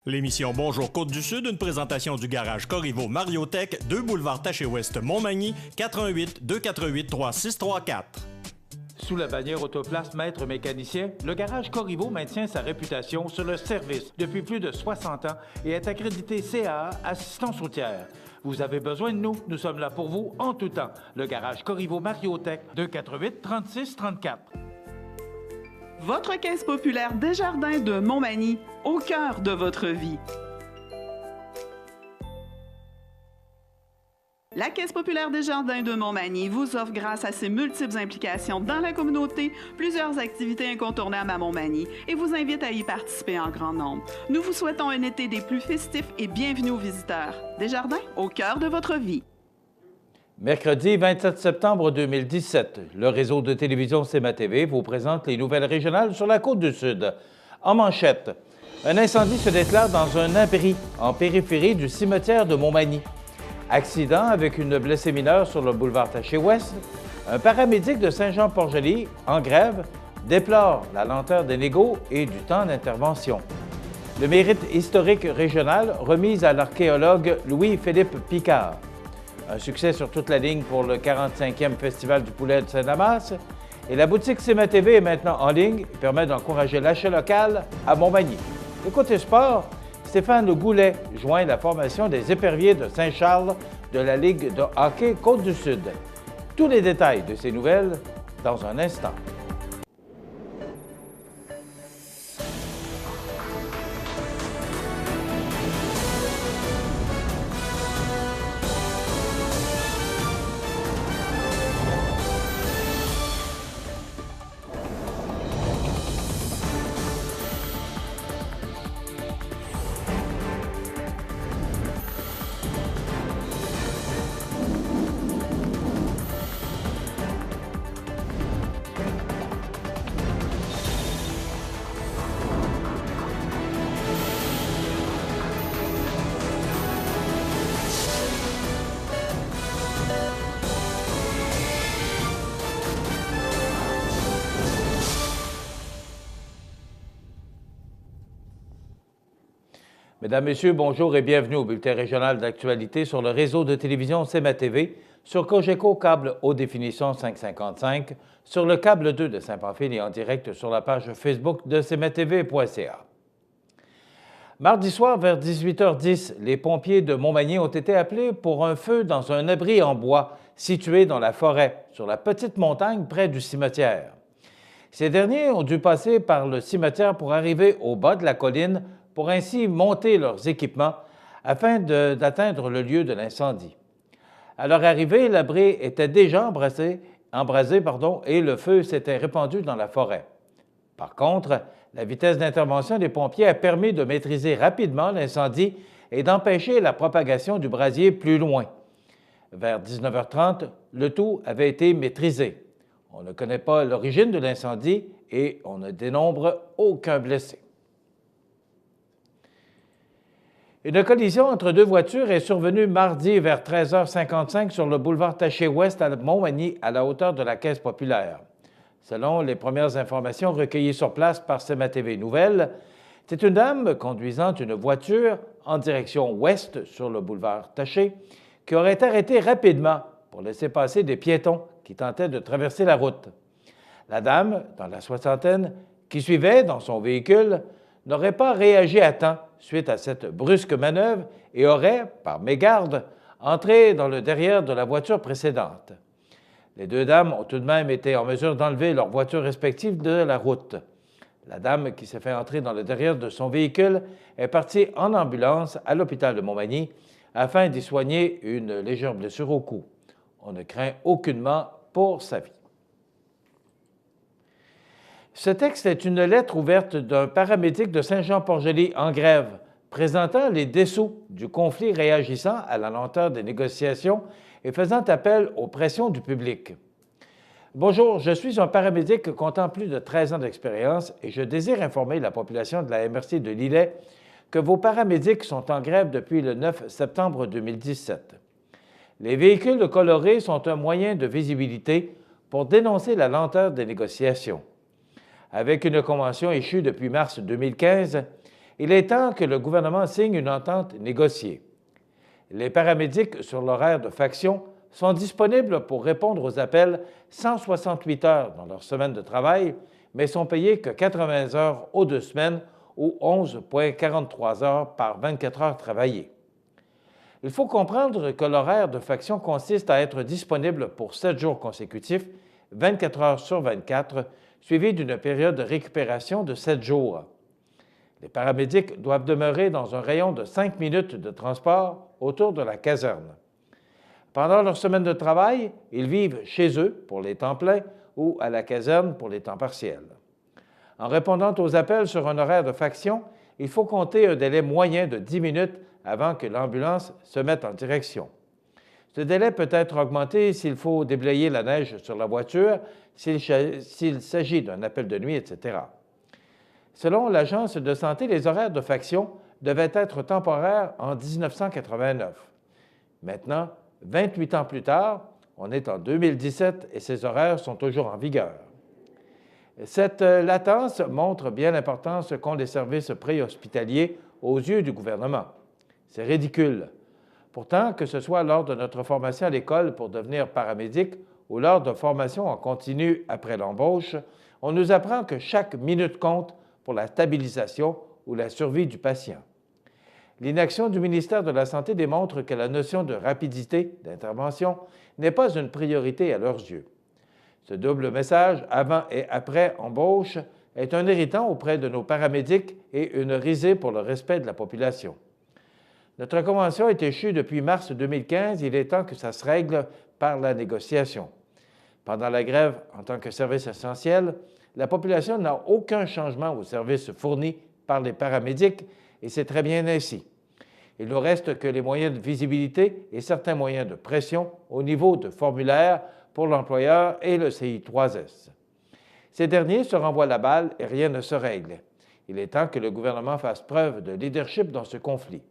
L'émission Bonjour Côte-du-Sud, une présentation du garage Corriveau Mariotech, 2 boulevard Taché-Ouest Montmagny, 88 248 3634. Sous la bannière Autoplace Maître Mécanicien, le garage Corriveau maintient sa réputation sur le service depuis plus de 60 ans et est accrédité CAA Assistance routière. Vous avez besoin de nous, nous sommes là pour vous en tout temps. Le garage Corriveau Mariotech, 248 36 34. Votre caisse populaire Desjardins de Montmagny, au cœur de votre vie. La Caisse populaire Desjardins de Montmagny vous offre, grâce à ses multiples implications dans la communauté, plusieurs activités incontournables à Montmagny et vous invite à y participer en grand nombre. Nous vous souhaitons un été des plus festifs et bienvenue aux visiteurs. Desjardins, au cœur de votre vie. Mercredi 27 septembre 2017, le réseau de télévision CMA-TV vous présente les nouvelles régionales sur la Côte-du-Sud. En manchette, un incendie se déclare dans un abri en périphérie du cimetière de Montmagny. Accident avec une blessée mineure sur le boulevard Taché-Ouest. Un paramédic de Saint-Jean-Port-Joli, en grève, déplore la lenteur des négos et du temps d'intervention. Le mérite historique régional remis à l'archéologue Louis-Philippe Picard. Un succès sur toute la ligne pour le 45e Festival du poulet de Saint-Damas. Et la boutique CMA-TV est maintenant en ligne et permet d'encourager l'achat local à Montmagny. Et côté sport, Stéphane Goulet joint la formation des éperviers de Saint-Charles de la Ligue de hockey Côte-du-Sud. Tous les détails de ces nouvelles dans un instant. Mesdames, Messieurs, bonjour et bienvenue au bulletin régional d'actualité sur le réseau de télévision CMA-TV, sur Cogeco câble haute définition 555, sur le câble 2 de Saint-Pamphile et en direct sur la page Facebook de cmatv.ca. Mardi soir, vers 18h10, les pompiers de Montmagny ont été appelés pour un feu dans un abri en bois situé dans la forêt, sur la petite montagne près du cimetière. Ces derniers ont dû passer par le cimetière pour arriver au bas de la colline pour ainsi monter leurs équipements afin d'atteindre le lieu de l'incendie. À leur arrivée, l'abri était déjà embrasé et le feu s'était répandu dans la forêt. Par contre, la vitesse d'intervention des pompiers a permis de maîtriser rapidement l'incendie et d'empêcher la propagation du brasier plus loin. Vers 19h30, le tout avait été maîtrisé. On ne connaît pas l'origine de l'incendie et on ne dénombre aucun blessé. Une collision entre deux voitures est survenue mardi vers 13h55 sur le boulevard Taché-Ouest à Montmagny, à la hauteur de la Caisse populaire. Selon les premières informations recueillies sur place par CMA-TV Nouvelles, c'est une dame conduisant une voiture en direction ouest sur le boulevard Taché qui aurait arrêté rapidement pour laisser passer des piétons qui tentaient de traverser la route. La dame, dans la soixantaine, qui suivait dans son véhicule, n'aurait pas réagi à temps suite à cette brusque manœuvre et aurait, par mégarde, entré dans le derrière de la voiture précédente. Les deux dames ont tout de même été en mesure d'enlever leurs voitures respectives de la route. La dame qui s'est fait entrer dans le derrière de son véhicule est partie en ambulance à l'hôpital de Montmagny afin d'y soigner une légère blessure au cou. On ne craint aucunement pour sa vie. Ce texte est une lettre ouverte d'un paramédic de Saint-Jean-Port-Joli en grève, présentant les dessous du conflit réagissant à la lenteur des négociations et faisant appel aux pressions du public. Bonjour, je suis un paramédic comptant plus de 13 ans d'expérience et je désire informer la population de la MRC de Lillet que vos paramédics sont en grève depuis le 9 septembre 2017. Les véhicules colorés sont un moyen de visibilité pour dénoncer la lenteur des négociations. Avec une convention échue depuis mars 2015, Il est temps que le gouvernement signe une entente négociée. Les paramédics sur l'horaire de faction sont disponibles pour répondre aux appels 168 heures dans leur semaine de travail, mais sont payés que 80 heures aux 2 semaines ou 11,43 heures par 24 heures travaillées. Il faut comprendre que l'horaire de faction consiste à être disponible pour 7 jours consécutifs, 24 heures sur 24, suivi d'une période de récupération de 7 jours. Les paramédics doivent demeurer dans un rayon de 5 minutes de transport autour de la caserne. Pendant leur semaine de travail, ils vivent chez eux pour les temps pleins ou à la caserne pour les temps partiels. En répondant aux appels sur un horaire de faction, il faut compter un délai moyen de 10 minutes avant que l'ambulance se mette en direction. Ce délai peut être augmenté s'il faut déblayer la neige sur la voiture, s'il s'agit d'un appel de nuit, etc. Selon l'Agence de santé, les horaires de faction devaient être temporaires en 1989. Maintenant, 28 ans plus tard, on est en 2017 et ces horaires sont toujours en vigueur. Cette latence montre bien l'importance qu'ont les services préhospitaliers aux yeux du gouvernement. C'est ridicule. Pourtant, que ce soit lors de notre formation à l'école pour devenir paramédic ou lors de formation en continu après l'embauche, on nous apprend que chaque minute compte pour la stabilisation ou la survie du patient. L'inaction du ministère de la Santé démontre que la notion de rapidité d'intervention n'est pas une priorité à leurs yeux. Ce double message, avant et après embauche, est un irritant auprès de nos paramédics et une risée pour le respect de la population. Notre convention est échue depuis mars 2015. Il est temps que ça se règle par la négociation. Pendant la grève, en tant que service essentiel, la population n'a aucun changement aux services fournis par les paramédics et c'est très bien ainsi. Il ne reste que les moyens de visibilité et certains moyens de pression au niveau de formulaire pour l'employeur et le CI3S. Ces derniers se renvoient la balle et rien ne se règle. Il est temps que le gouvernement fasse preuve de leadership dans ce conflit.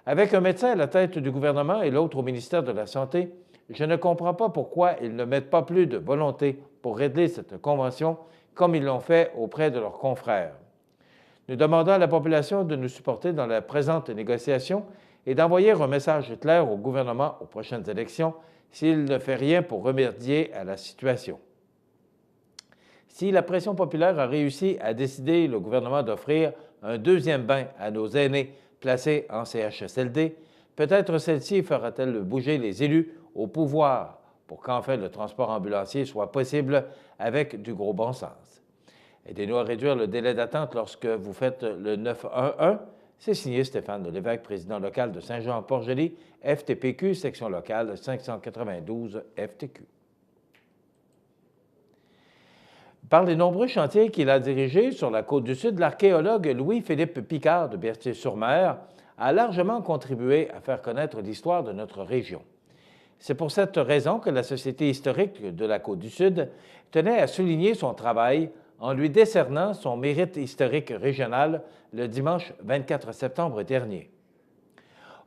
Avec un médecin à la tête du gouvernement et l'autre au ministère de la Santé, je ne comprends pas pourquoi ils ne mettent pas plus de volonté pour régler cette convention comme ils l'ont fait auprès de leurs confrères. Nous demandons à la population de nous supporter dans la présente négociation et d'envoyer un message clair au gouvernement aux prochaines élections s'il ne fait rien pour remédier à la situation. Si la pression populaire a réussi à décider le gouvernement d'offrir un deuxième bain à nos aînés placés en CHSLD, peut-être celle-ci fera-t-elle bouger les élus au pouvoir pour qu'enfin le transport ambulancier soit possible avec du gros bon sens. Aidez-nous à réduire le délai d'attente lorsque vous faites le 911. C'est signé Stéphane Lévesque, président local de Saint-Jean-Port-Joli, FTPQ, section locale 592 FTQ. Par les nombreux chantiers qu'il a dirigés sur la Côte-du-Sud, l'archéologue Louis-Philippe Picard de Berthier-sur-Mer a largement contribué à faire connaître l'histoire de notre région. C'est pour cette raison que la Société historique de la Côte-du-Sud tenait à souligner son travail en lui décernant son mérite historique régional le dimanche 24 septembre dernier.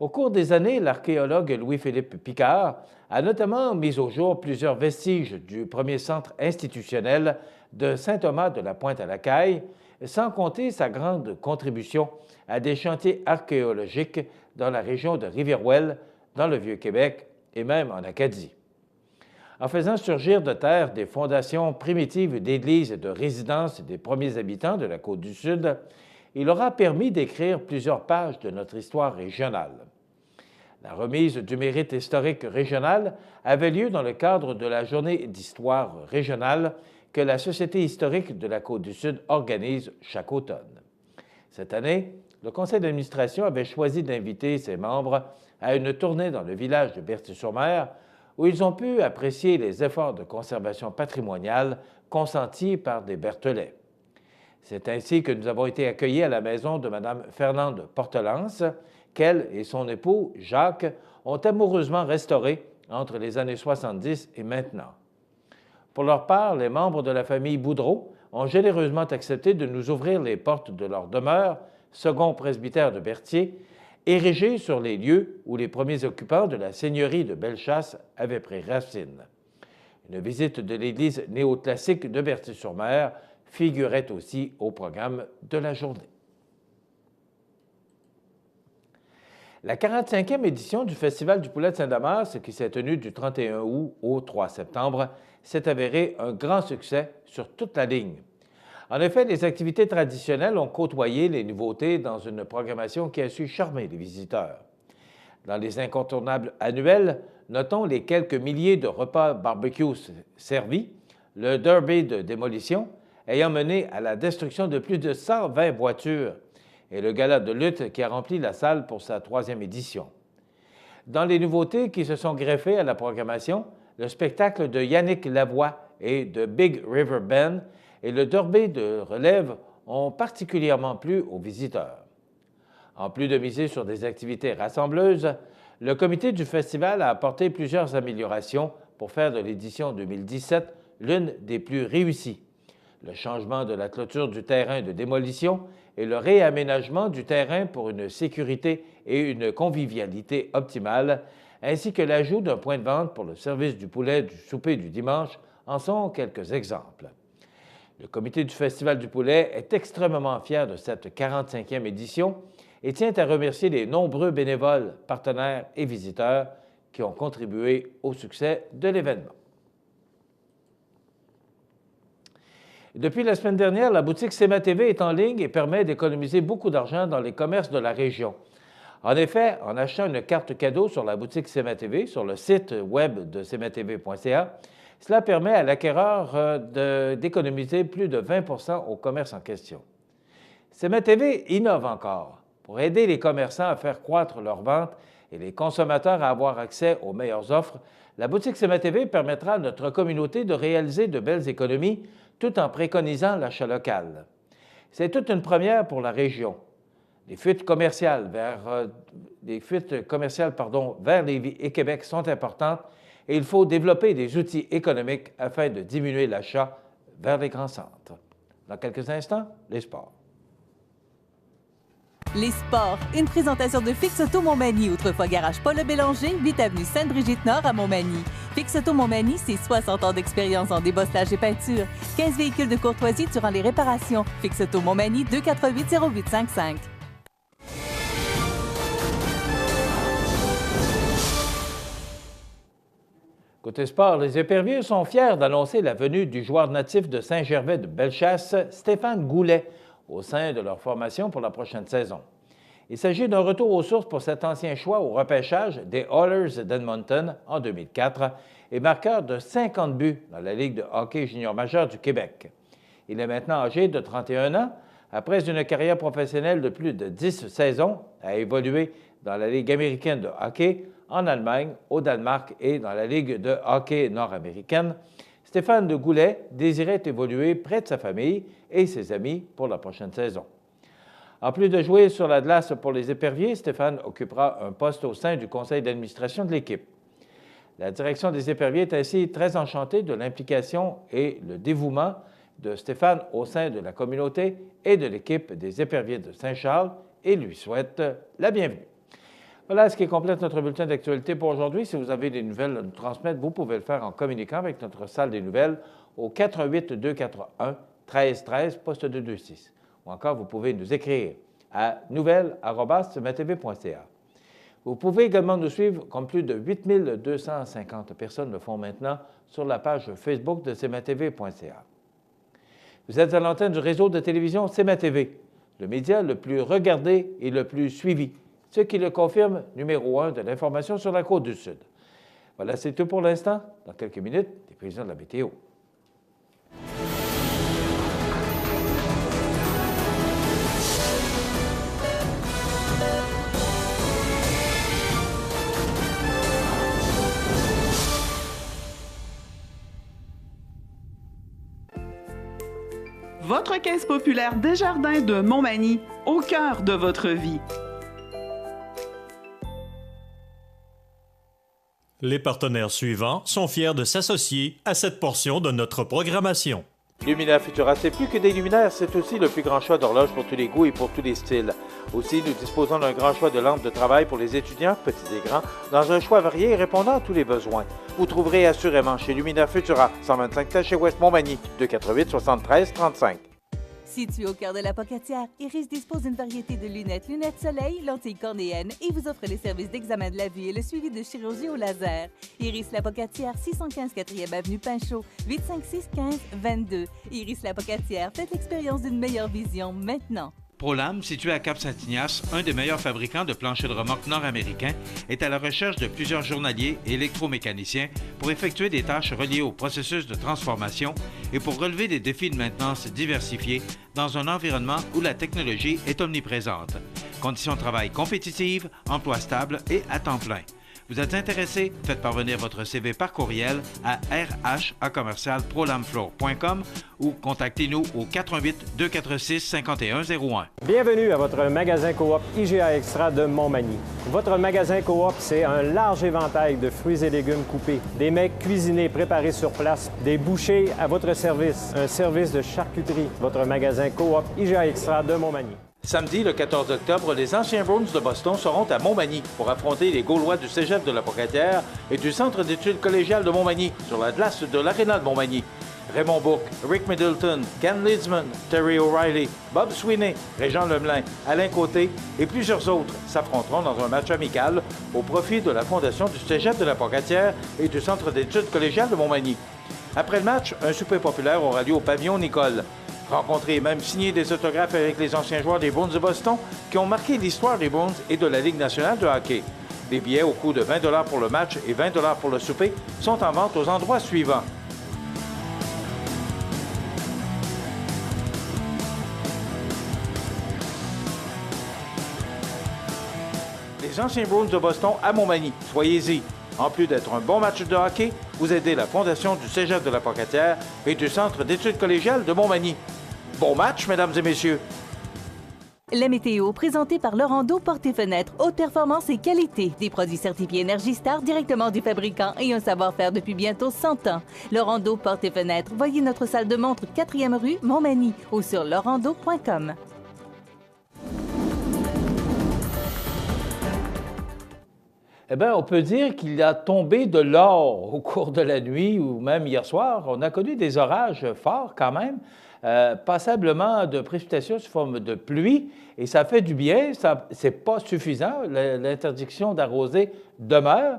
Au cours des années, l'archéologue Louis-Philippe Picard a notamment mis au jour plusieurs vestiges du premier centre institutionnel de Saint-Thomas de la Pointe-à-la-Caille, sans compter sa grande contribution à des chantiers archéologiques dans la région de Rivière-Ouelle, dans le Vieux-Québec et même en Acadie. En faisant surgir de terre des fondations primitives d'églises et de résidences des premiers habitants de la Côte-du-Sud, il aura permis d'écrire plusieurs pages de notre histoire régionale. La remise du mérite historique régional avait lieu dans le cadre de la Journée d'histoire régionale que la Société historique de la Côte-du-Sud organise chaque automne. Cette année, le conseil d'administration avait choisi d'inviter ses membres à une tournée dans le village de Berthier-sur-Mer où ils ont pu apprécier les efforts de conservation patrimoniale consentis par des Berthelais. C'est ainsi que nous avons été accueillis à la maison de Mme Fernande Portelance, qu'elle et son époux, Jacques, ont amoureusement restaurée entre les années 70 et maintenant. Pour leur part, les membres de la famille Boudreau ont généreusement accepté de nous ouvrir les portes de leur demeure, second presbytère de Berthier, érigé sur les lieux où les premiers occupants de la seigneurie de Bellechasse avaient pris racine. Une visite de l'église néoclassique de Berthier-sur-Mer figurait aussi au programme de la journée. La 45e édition du Festival du poulet de Saint-Damas, qui s'est tenue du 31 août au 3 septembre, s'est avéré un grand succès sur toute la ligne. En effet, les activités traditionnelles ont côtoyé les nouveautés dans une programmation qui a su charmer les visiteurs. Dans les incontournables annuels, notons les quelques milliers de repas barbecue servis, le derby de démolition ayant mené à la destruction de plus de 120 voitures, et le gala de lutte qui a rempli la salle pour sa 3e édition. Dans les nouveautés qui se sont greffées à la programmation, le spectacle de Yannick Lavoie et de Big River Band et le derby de relève ont particulièrement plu aux visiteurs. En plus de miser sur des activités rassembleuses, le comité du festival a apporté plusieurs améliorations pour faire de l'édition 2017 l'une des plus réussies. Le changement de la clôture du terrain de démolition et le réaménagement du terrain pour une sécurité et une convivialité optimale, ainsi que l'ajout d'un point de vente pour le service du poulet du souper du dimanche, en sont quelques exemples. Le comité du Festival du poulet est extrêmement fier de cette 45e édition et tient à remercier les nombreux bénévoles, partenaires et visiteurs qui ont contribué au succès de l'événement. Depuis la semaine dernière, la boutique CMA TV est en ligne et permet d'économiser beaucoup d'argent dans les commerces de la région. En effet, en achetant une carte cadeau sur la boutique CMA TV, sur le site web de cmatv.ca, cela permet à l'acquéreur d'économiser plus de 20 % au commerce en question. CMA TV innove encore. Pour aider les commerçants à faire croître leurs ventes et les consommateurs à avoir accès aux meilleures offres, la boutique CMA TV permettra à notre communauté de réaliser de belles économies tout en préconisant l'achat local. C'est toute une première pour la région. Les fuites commerciales vers Lévis et Québec sont importantes et il faut développer des outils économiques afin de diminuer l'achat vers les grands centres. Dans quelques instants, les sports. Les sports, une présentation de Fix Auto Montmagny, autrefois garage Paul Bélanger, 8 avenue Sainte-Brigitte-Nord à Montmagny. Fix Auto Montmagny, c'est 60 ans d'expérience en débosselage et peinture, 15 véhicules de courtoisie durant les réparations. Fix Auto Montmagny, 248-0855. Côté sport, les Éperviers sont fiers d'annoncer la venue du joueur natif de Saint-Gervais de Bellechasse, Stéphane Goulet, au sein de leur formation pour la prochaine saison. Il s'agit d'un retour aux sources pour cet ancien choix au repêchage des Oilers d'Edmonton en 2004 et marqueur de 50 buts dans la Ligue de hockey junior majeur du Québec. Il est maintenant âgé de 31 ans. Après une carrière professionnelle de plus de 10 saisons, a évolué dans la Ligue américaine de hockey, en Allemagne, au Danemark et dans la Ligue de hockey nord-américaine. Stéphane de Goulet désirait évoluer près de sa famille et ses amis pour la prochaine saison. En plus de jouer sur la glace pour les Éperviers, Stéphane occupera un poste au sein du conseil d'administration de l'équipe. La direction des Éperviers est ainsi très enchantée de l'implication et le dévouement de Stéphane au sein de la communauté et de l'équipe des Éperviers de Saint-Charles et lui souhaite la bienvenue. Voilà ce qui complète notre bulletin d'actualité pour aujourd'hui. Si vous avez des nouvelles à nous transmettre, vous pouvez le faire en communiquant avec notre salle des nouvelles au 418-241-1313, poste 226. Ou encore, vous pouvez nous écrire à nouvelles@cmatv.ca. Vous pouvez également nous suivre, comme plus de 8250 personnes le font maintenant, sur la page Facebook de cmatv.ca. Vous êtes à l'antenne du réseau de télévision CMA-TV, le média le plus regardé et le plus suivi, ce qui le confirme numéro 1 de l'information sur la Côte-du-Sud. Voilà, c'est tout pour l'instant. Dans quelques minutes, les prévisions de la météo. Votre caisse populaire Desjardins de Montmagny, au cœur de votre vie. Les partenaires suivants sont fiers de s'associer à cette portion de notre programmation. Luminaire Futura, c'est plus que des luminaires, c'est aussi le plus grand choix d'horloges pour tous les goûts et pour tous les styles. Aussi, nous disposons d'un grand choix de lampes de travail pour les étudiants, petits et grands, dans un choix varié et répondant à tous les besoins. Vous trouverez assurément chez Luminaire Futura, 125 Taché Ouest Montmagny, 248-73-35. Situé au cœur de la Pocatière, Iris dispose d'une variété de lunettes soleil, lentilles cornéennes et vous offre les services d'examen de la vue et le suivi de chirurgie au laser. Iris la Pocatière, 615 4e avenue Pinchot, 856 15 22. Iris la Pocatière, faites l'expérience d'une meilleure vision maintenant. ProLam, situé à Cap-Saint-Ignace, un des meilleurs fabricants de planchers de remorque nord-américains, est à la recherche de plusieurs journaliers et électromécaniciens pour effectuer des tâches reliées au processus de transformation et pour relever des défis de maintenance diversifiés dans un environnement où la technologie est omniprésente. Conditions de travail compétitives, emploi stable et à temps plein. Vous êtes intéressé? Faites parvenir votre CV par courriel à rh@prolamfloor.com ou contactez-nous au 418-246-5101. Bienvenue à votre magasin Coop IGA Extra de Montmagny. Votre magasin Coop, c'est un large éventail de fruits et légumes coupés, des mets cuisinés préparés sur place, des bouchées à votre service, un service de charcuterie. Votre magasin Coop IGA Extra de Montmagny. Samedi, le 14 octobre, les anciens Bruins de Boston seront à Montmagny pour affronter les Gaulois du Cégep de la Pocatière et du Centre d'études collégiales de Montmagny sur la glace de l'Aréna de Montmagny. Raymond Bourque, Rick Middleton, Ken Lidsman, Terry O'Reilly, Bob Sweeney, Régent Lemelin, Alain Côté et plusieurs autres s'affronteront dans un match amical au profit de la Fondation du Cégep de la Pocatière et du Centre d'études collégiales de Montmagny. Après le match, un souper populaire aura lieu au pavillon Nicole. Rencontrer et même signer des autographes avec les anciens joueurs des Bruins de Boston qui ont marqué l'histoire des Bruins et de la Ligue nationale de hockey. Des billets au coût de 20 $ pour le match et 20 $ pour le souper sont en vente aux endroits suivants. Les anciens Bruins de Boston à Montmagny, soyez-y. En plus d'être un bon match de hockey, vous aidez la Fondation du Cégep de la Pocatière et du Centre d'études collégiales de Montmagny. Bon match, mesdames et messieurs! La météo, présentée par Lorando Portes et Fenêtres, haute performance et qualité. Des produits certifiés Énergie Star directement du fabricant et un savoir-faire depuis bientôt 100 ans. Lorando Portes et Fenêtres, voyez notre salle de montre 4e rue Montmagny ou sur lorando.com. Eh bien, on peut dire qu'il a tombé de l'or au cours de la nuit ou même hier soir. On a connu des orages forts quand même, passablement de précipitations sous forme de pluie, et ça fait du bien. Ce n'est pas suffisant. L'interdiction d'arroser demeure.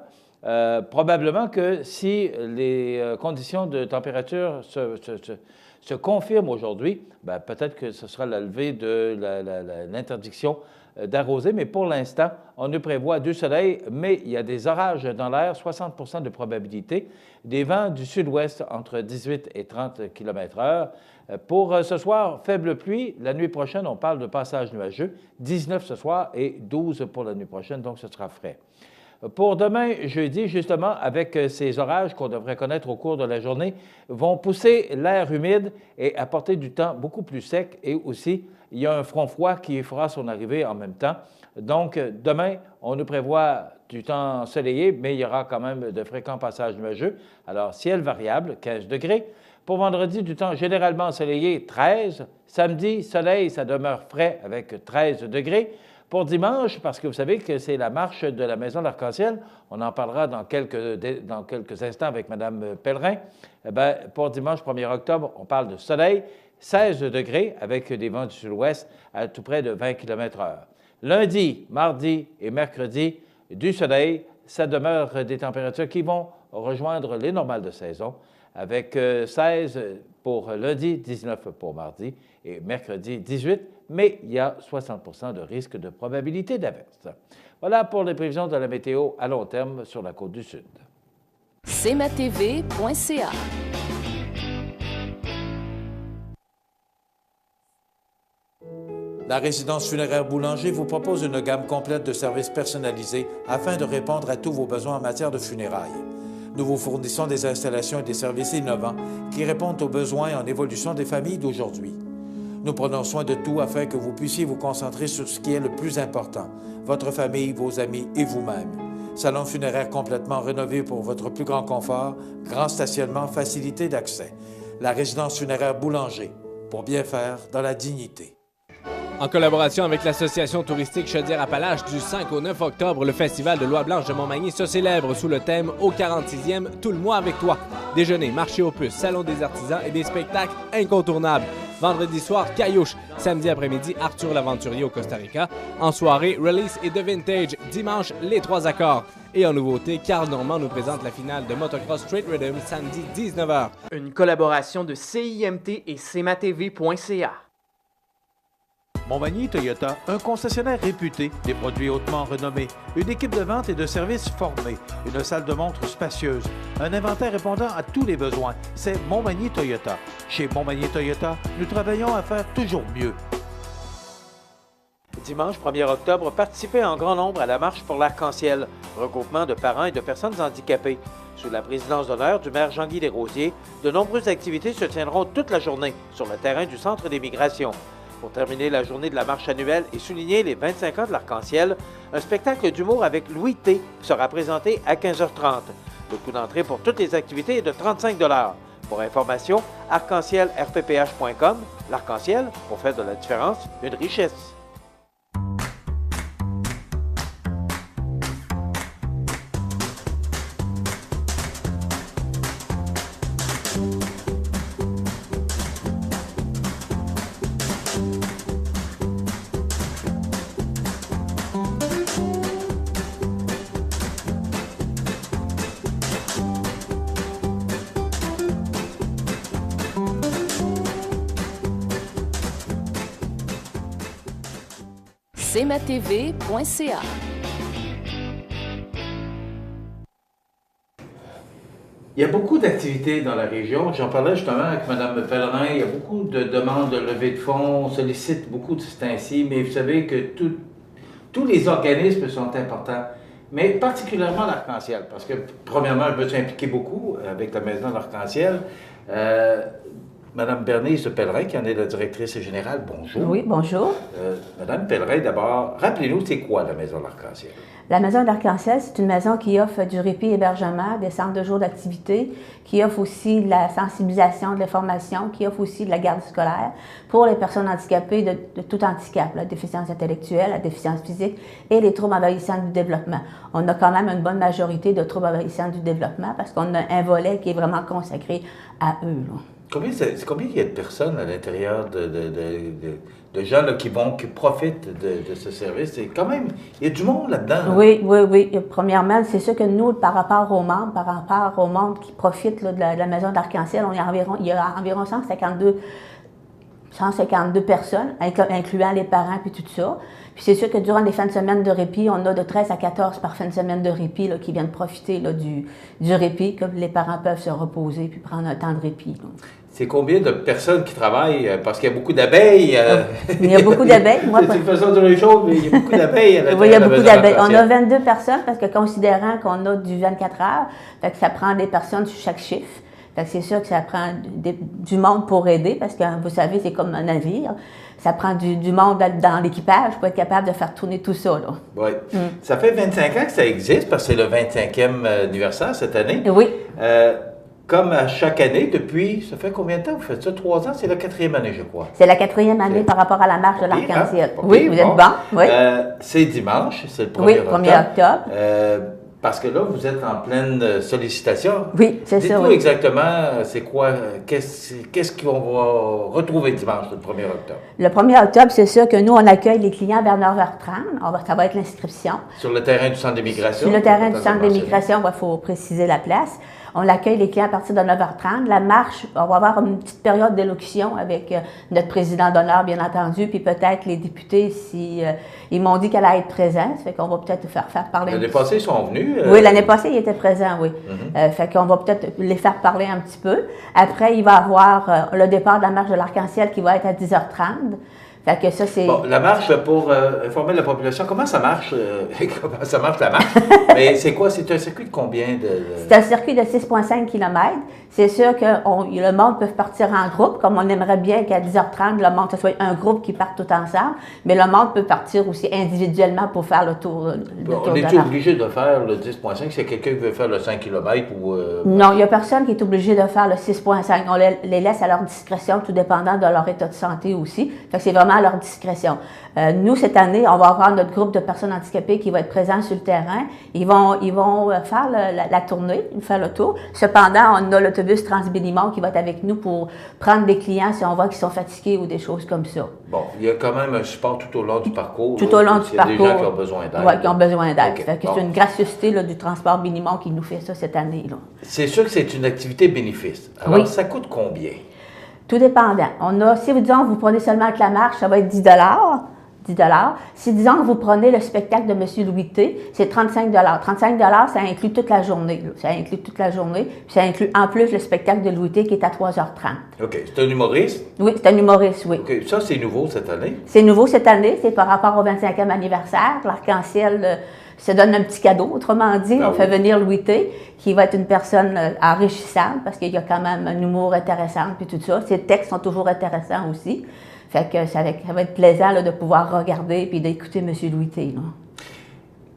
Probablement que si les conditions de température se confirment aujourd'hui, bien, peut-être que ce sera la levée de l'interdiction d'arroser, mais pour l'instant, on ne prévoit du soleil, mais il y a des orages dans l'air, 60 de probabilité, des vents du sud-ouest entre 18 et 30 km/h. Pour ce soir, faible pluie. La nuit prochaine, on parle de passage nuageux, 19 ce soir et 12 pour la nuit prochaine, donc ce sera frais. Pour demain, jeudi, justement, avec ces orages qu'on devrait connaître au cours de la journée, vont pousser l'air humide et apporter du temps beaucoup plus sec, et aussi, il y a un front froid qui fera son arrivée en même temps. Donc, demain, on nous prévoit du temps ensoleillé, mais il y aura quand même de fréquents passages nuageux. Alors, ciel variable, 15 degrés. Pour vendredi, du temps généralement ensoleillé, 13. Samedi, soleil, ça demeure frais avec 13 degrés. Pour dimanche, parce que vous savez que c'est la marche de la Maison de l'Arc-en-Ciel, on en parlera dans quelques instants avec Mme Pellerin. Eh bien, pour dimanche 1er octobre, on parle de soleil, 16 degrés avec des vents du sud-ouest à tout près de 20 km/h. Lundi, mardi et mercredi, du soleil, ça demeure des températures qui vont rejoindre les normales de saison, avec 16 pour lundi, 19 pour mardi et mercredi, 18, mais il y a 60 de risque de probabilité d'averse. Voilà pour les prévisions de la météo à long terme sur la côte du Sud. cmatv.ca. La résidence funéraire Boulanger vous propose une gamme complète de services personnalisés afin de répondre à tous vos besoins en matière de funérailles. Nous vous fournissons des installations et des services innovants qui répondent aux besoins en évolution des familles d'aujourd'hui. Nous prenons soin de tout afin que vous puissiez vous concentrer sur ce qui est le plus important, votre famille, vos amis et vous-même. Salon funéraire complètement rénové pour votre plus grand confort, grand stationnement, facilité d'accès. La résidence funéraire Boulanger, pour bien faire dans la dignité. En collaboration avec l'Association touristique Chaudière-Appalaches, du 5 au 9 octobre, le Festival de l'Oie Blanche de Montmagny se célèbre sous le thème « Au 46e, tout le mois avec toi ». Déjeuner, marché aux puces, salon des artisans et des spectacles incontournables. Vendredi soir, Caillouche. Samedi après-midi, Arthur l'Aventurier au Costa Rica. En soirée, Release et The Vintage. Dimanche, les 3 accords. Et en nouveauté, Carl Normand nous présente la finale de Motocross Straight Rhythm samedi 19h. Une collaboration de CIMT et CMATV.ca. Montmagny Toyota, un concessionnaire réputé, des produits hautement renommés, une équipe de vente et de services formée, une salle de montre spacieuse, un inventaire répondant à tous les besoins. C'est Montmagny Toyota. Chez Montmagny Toyota, nous travaillons à faire toujours mieux. Dimanche 1er octobre, participez en grand nombre à la Marche pour l'Arc-en-Ciel, regroupement de parents et de personnes handicapées. Sous la présidence d'honneur du maire Jean-Guy Desrosiers, de nombreuses activités se tiendront toute la journée sur le terrain du Centre des migrations. Pour terminer la journée de la marche annuelle et souligner les 25 ans de l'Arc-en-Ciel, un spectacle d'humour avec Louis T sera présenté à 15h30. Le coût d'entrée pour toutes les activités est de 35 $. Pour information, arc-en-ciel-rpph.com. L'Arc-en-Ciel, pour faire de la différence, une richesse. cmatv.ca. Il y a beaucoup d'activités dans la région. J'en parlais justement avec Mme Pellerin. Il y a beaucoup de demandes de levée de fonds. On sollicite beaucoup de ce temps-ci, mais vous savez que tous les organismes sont importants, mais particulièrement l'Arc-en-Ciel, parce que, premièrement, je me suis impliqué beaucoup avec la Maison de l'Arc-en-Ciel. Madame Bernice Pellerin, qui en est la directrice générale, bonjour. Oui, bonjour. Madame Pellerin, d'abord, rappelez-nous, c'est quoi la Maison de l'Arc-en-Ciel? La Maison de l'Arc-en-Ciel, c'est une maison qui offre du répit hébergement, des centres de jour d'activité, qui offre aussi de la sensibilisation, de la formation, qui offre aussi de la garde scolaire pour les personnes handicapées de tout handicap, la déficience intellectuelle, la déficience physique et les troubles envahissants du développement. On a quand même une bonne majorité de troubles envahissants du développement parce qu'on a un volet qui est vraiment consacré à eux. Là. Combien il y a de personnes à l'intérieur de gens là, qui profitent de ce service? C'est quand même, il y a du monde là-dedans. Oui. Premièrement, c'est sûr que nous, par rapport aux membres qui profitent là, de la Maison d'Arc-en-Ciel, il y a environ 152 personnes, incluant les parents et tout ça. Puis c'est sûr que durant les fins de semaine de répit, on a de 13 à 14 par fin de semaine de répit là, qui viennent profiter là, du répit, que les parents peuvent se reposer puis prendre un temps de répit. Là. C'est combien de personnes qui travaillent? Parce qu'il y a beaucoup d'abeilles. Il y a beaucoup d'abeilles. C'est une façon de dire les choses, mais il y a beaucoup d'abeilles. Oui, il y a beaucoup d'abeilles. On a 22 personnes parce que considérant qu'on a du 24 heures, fait que ça prend des personnes sur chaque chiffre. Fait que c'est sûr que ça prend du monde pour aider parce que vous savez, c'est comme un navire. Ça prend du monde dans l'équipage pour être capable de faire tourner tout ça. Là. Oui. Ça fait 25 ans que ça existe parce que c'est le 25e anniversaire cette année. Oui. Comme à chaque année, ça fait combien de temps vous faites ça? 3 ans? C'est la 4e année, je crois. C'est la 4e année par rapport à la marche de l'Arc-en-Ciel. Oui, vous êtes bon. Oui. C'est dimanche, c'est le 1er octobre. Oui, 1er octobre. Parce que là, vous êtes en pleine sollicitation. Oui, c'est ça. Dites-nous exactement, c'est quoi, qu'est-ce qu'on va retrouver dimanche, le 1er octobre? Le 1er octobre, c'est sûr que nous, on accueille les clients vers 9h30. Ça va être l'inscription. Sur le terrain du Centre des migrations? Sur le terrain du Centre des migrations, il faut préciser la place. On accueille les clients à partir de 9h30. La marche, on va avoir une petite période d'élocution avec notre président d'honneur, bien entendu, puis peut-être les députés, ils m'ont dit qu'elle allait être présente. Ça fait qu'on va peut-être faire parler. L'année passée, ils sont venus? Oui, l'année passée, ils étaient présents, oui. Fait qu'on va peut-être les faire parler un petit peu. Après, il va y avoir le départ de la marche de l'Arc-en-Ciel qui va être à 10h30. Fait que ça, c'est... Bon, la marche, pour informer la population, comment ça marche? Comment ça marche la marche? Mais c'est quoi? C'est un circuit de combien de... C'est un circuit de 6,5 km. C'est sûr que le monde peut partir en groupe, comme on aimerait bien qu'à 10h30, le monde, ce soit un groupe qui parte tout ensemble, mais le monde peut partir aussi individuellement pour faire le tour. On est-tu obligé de faire le 10,5 si quelqu'un veut faire le 5 km ou... Non, il n'y a personne qui est obligé de faire le 6,5. On les laisse à leur discrétion, tout dépendant de leur état de santé aussi. Fait que c'est vraiment vraiment à leur discrétion. Nous, cette année, on va avoir notre groupe de personnes handicapées qui va être présent sur le terrain. Ils vont faire la tournée, faire le tour. Cependant, on a l'autobus Transbélimont qui va être avec nous pour prendre des clients si on voit qu'ils sont fatigués ou des choses comme ça. Bon, il y a quand même un support tout au long du parcours. Tout au long du parcours. Il y a des gens qui ont besoin d'aide. Oui, qui ont besoin d'aide. Okay. C'est une gracieuseté là, du transport Bélimont qui nous fait ça cette année. C'est sûr que c'est une activité bénéfice. Alors, oui. Ça coûte combien? Tout dépendant. Si disons, vous prenez seulement avec la marche, ça va être 10 $. Si, disons, que vous prenez le spectacle de M. Louis T, c'est 35 $. 35 $, ça inclut toute la journée. Là. Ça inclut toute la journée. Puis ça inclut en plus le spectacle de Louis T qui est à 3h30. OK. C'est un humoriste? Oui, c'est un humoriste, oui. OK. Ça, c'est nouveau cette année? C'est nouveau cette année. C'est par rapport au 25e anniversaire. L'Arc-en-Ciel se donne un petit cadeau. Autrement dit, on fait venir Louis T, qui va être une personne enrichissante parce qu'il y a quand même un humour intéressant puis tout ça. Ses textes sont toujours intéressants aussi. Fait que ça va être plaisant là, de pouvoir regarder et d'écouter M. Louis T. Là.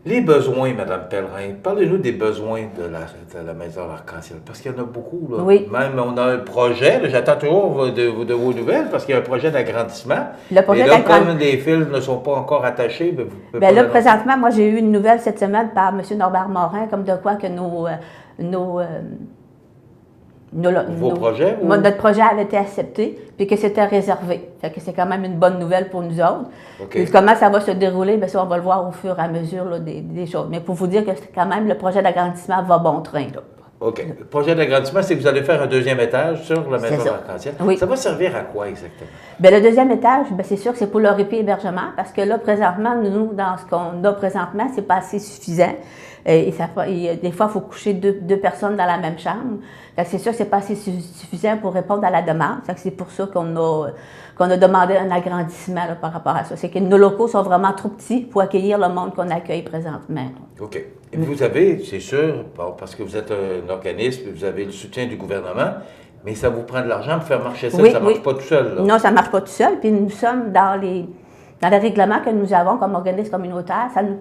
Les besoins, Mme Pellerin, parlez-nous des besoins de la Maison L'Arc-en-Ciel, parce qu'il y en a beaucoup. Là. Oui. Même, on a un projet, j'attends toujours de vos nouvelles, parce qu'il y a un projet d'agrandissement. Le projet d'agrandissement. Comme les fils ne sont pas encore attachés, vous pouvez bien là, présentement, moi, j'ai eu une nouvelle cette semaine par M. Norbert Morin, comme de quoi que notre projet avait été accepté, puis que c'était réservé. Fait que c'est quand même une bonne nouvelle pour nous autres. Okay. Puis comment ça va se dérouler, bien ça, on va le voir au fur et à mesure là, des choses. Mais pour vous dire que quand même, le projet d'agrandissement va bon train. Là. OK. Le projet d'agrandissement, c'est que vous allez faire un deuxième étage sur la Maison L'Arc-en-Ciel. Oui. Ça va servir à quoi exactement? Bien, le deuxième étage, bien, c'est sûr que c'est pour le répit hébergement, parce que là, présentement, nous, dans ce qu'on a présentement, c'est pas assez suffisant. Des fois, il faut coucher deux personnes dans la même chambre. C'est sûr que ce n'est pas assez suffisant pour répondre à la demande. C'est pour ça qu'on a demandé un agrandissement là, par rapport à ça. C'est que nos locaux sont vraiment trop petits pour accueillir le monde qu'on accueille présentement. OK. Et vous avez, c'est sûr, parce que vous êtes un organisme, vous avez le soutien du gouvernement, mais ça vous prend de l'argent pour faire marcher ça. Oui, ça ne marche pas tout seul. Là. Non, ça ne marche pas tout seul. Puis nous sommes dans les règlements que nous avons comme organisme communautaire. Ça nous...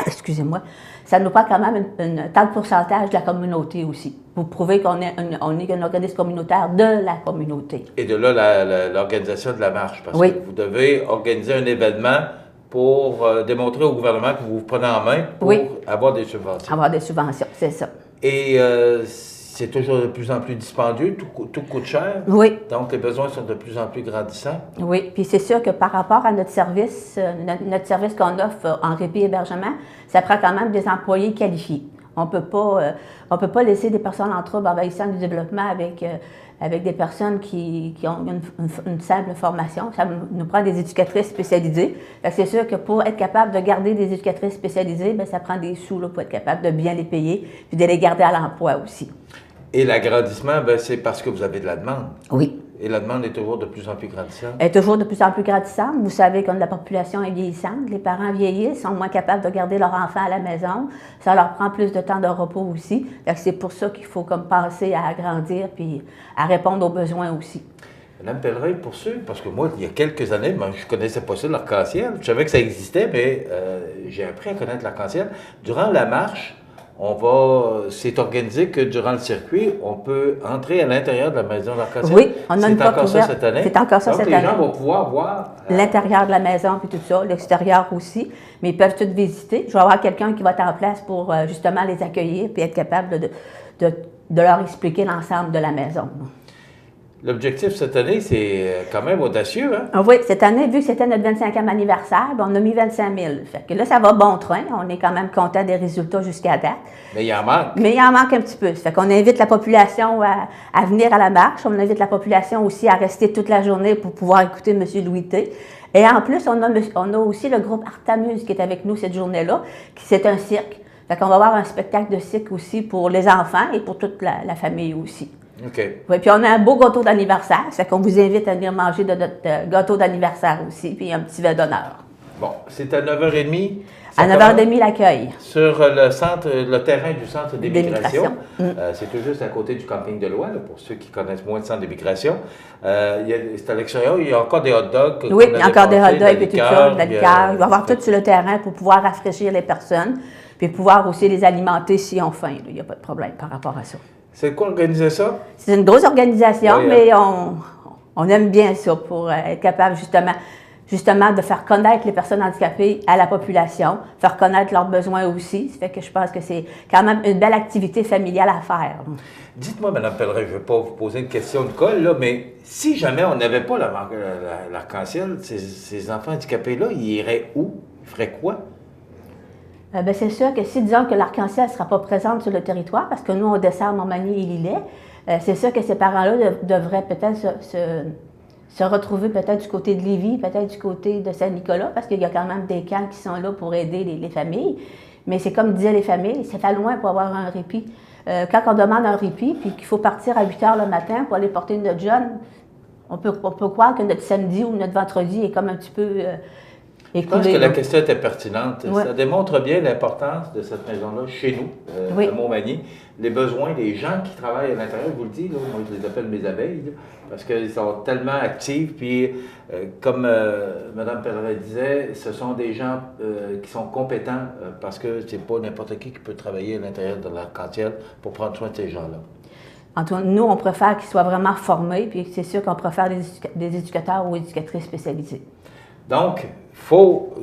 Excusez-moi. Ça nous prend quand même un tant de pourcentage de la communauté aussi, pour prouver qu'on est un organisme communautaire de la communauté. Et de là, l'organisation de la marche, parce que vous devez organiser un événement pour démontrer au gouvernement que vous vous prenez en main pour avoir des subventions. Avoir des subventions, c'est ça. Et c'est toujours de plus en plus dispendieux, tout coûte cher. Oui. Donc, les besoins sont de plus en plus grandissants. Oui, puis c'est sûr que par rapport à notre service, qu'on offre en répit hébergement, ça prend quand même des employés qualifiés. On ne peut pas laisser des personnes en trouble envahissant du développement avec des personnes qui ont une simple formation. Ça nous prend des éducatrices spécialisées. C'est sûr que pour être capable de garder des éducatrices spécialisées, bien, ça prend des sous là, pour être capable de bien les payer puis de les garder à l'emploi aussi. Et l'agrandissement, c'est parce que vous avez de la demande. Oui. Et la demande est toujours de plus en plus grandissante? Elle est toujours de plus en plus grandissante. Vous savez, comme la population est vieillissante, les parents vieillissent, sont moins capables de garder leur enfant à la maison. Ça leur prend plus de temps de repos aussi. C'est pour ça qu'il faut comme penser à agrandir puis à répondre aux besoins aussi. Mme Pellerin, pour ceux, parce que moi, il y a quelques années, je ne connaissais pas ça, l'Arc-en-Ciel. Je savais que ça existait, mais j'ai appris à connaître l'Arc-en-Ciel. Durant la marche, c'est organisé que durant le circuit, on peut entrer à l'intérieur de la Maison L'Arc-en-Ciel. Oui, on a une porte ouverte. C'est encore ça cette année? C'est encore ça cette année. Donc, les gens vont pouvoir voir... l'intérieur de la maison, puis tout ça, l'extérieur aussi. Mais ils peuvent tout visiter. Je vais avoir quelqu'un qui va être en place pour justement les accueillir puis être capable de leur expliquer l'ensemble de la maison. L'objectif cette année, c'est quand même audacieux, hein? Ah oui, cette année, vu que c'était notre 25e anniversaire, on a mis 25 000. Fait que là, ça va bon train. On est quand même content des résultats jusqu'à date. Mais il en manque. Mais il en manque un petit peu. Fait qu'on invite la population à venir à la marche. On invite la population aussi à rester toute la journée pour pouvoir écouter M. Louis T. Et en plus, on a aussi le groupe Artamuse qui est avec nous cette journée-là, qui c'est un cirque. Fait qu'on va avoir un spectacle de cirque aussi pour les enfants et pour toute la famille aussi. OK. Oui, puis on a un beau gâteau d'anniversaire. Ça fait qu'on vous invite à venir manger de notre gâteau d'anniversaire aussi, puis un petit verre d'honneur. Bon, c'est à 9h30. À 9h30 l'accueil. Sur le terrain du centre d'immigration. C'est tout juste à côté du camping de Lois, là, pour ceux qui connaissent moins le centre d'immigration. C'est à l'extérieur, il y a encore des hot dogs. Oui, il y a encore des hot dogs et tout ça, de la liqueur. Il va y avoir tout sur le terrain pour pouvoir rafraîchir les personnes, puis pouvoir aussi les alimenter s'ils ont faim. Il n'y a pas de problème par rapport à ça. C'est quoi organiser ça? C'est une grosse organisation, mais On aime bien ça pour être capable justement de faire connaître les personnes handicapées à la population, faire connaître leurs besoins aussi. Ça fait que je pense que c'est quand même une belle activité familiale à faire. Dites-moi, Mme Pellerin, je ne vais pas vous poser une question de colle, là, mais si jamais on n'avait pas l'arc-en-ciel, ces enfants handicapés-là, ils iraient où? Ils feraient quoi? Bien, c'est sûr que si, disons que l'arc-en-ciel ne sera pas présente sur le territoire, parce que nous, on dessert Montmagny et Lillet, c'est sûr que ces parents-là devraient peut-être se retrouver peut-être du côté de Lévis, peut-être du côté de Saint-Nicolas, parce qu'il y a quand même des camps qui sont là pour aider les familles. Mais c'est comme disaient les familles, ça fait loin pour avoir un répit. Quand on demande un répit, puis qu'il faut partir à 8 h le matin pour aller porter notre jeune, on peut croire que notre samedi ou notre vendredi est comme un petit peu écoulé. Je pense que la question était pertinente. Ouais. Ça démontre bien l'importance de cette maison-là chez nous, à Montmagny. Les besoins des gens qui travaillent à l'intérieur, je vous le dis, là, moi je les appelle mes abeilles, là, parce qu'ils sont tellement actifs. Puis, comme Mme Pellerin disait, ce sont des gens qui sont compétents parce que c'est pas n'importe qui peut travailler à l'intérieur de l'arc-en-ciel pour prendre soin de ces gens-là. En tout cas, nous, on préfère qu'ils soient vraiment formés, puis c'est sûr qu'on préfère des éducateurs ou éducatrices spécialisés. Donc, il faut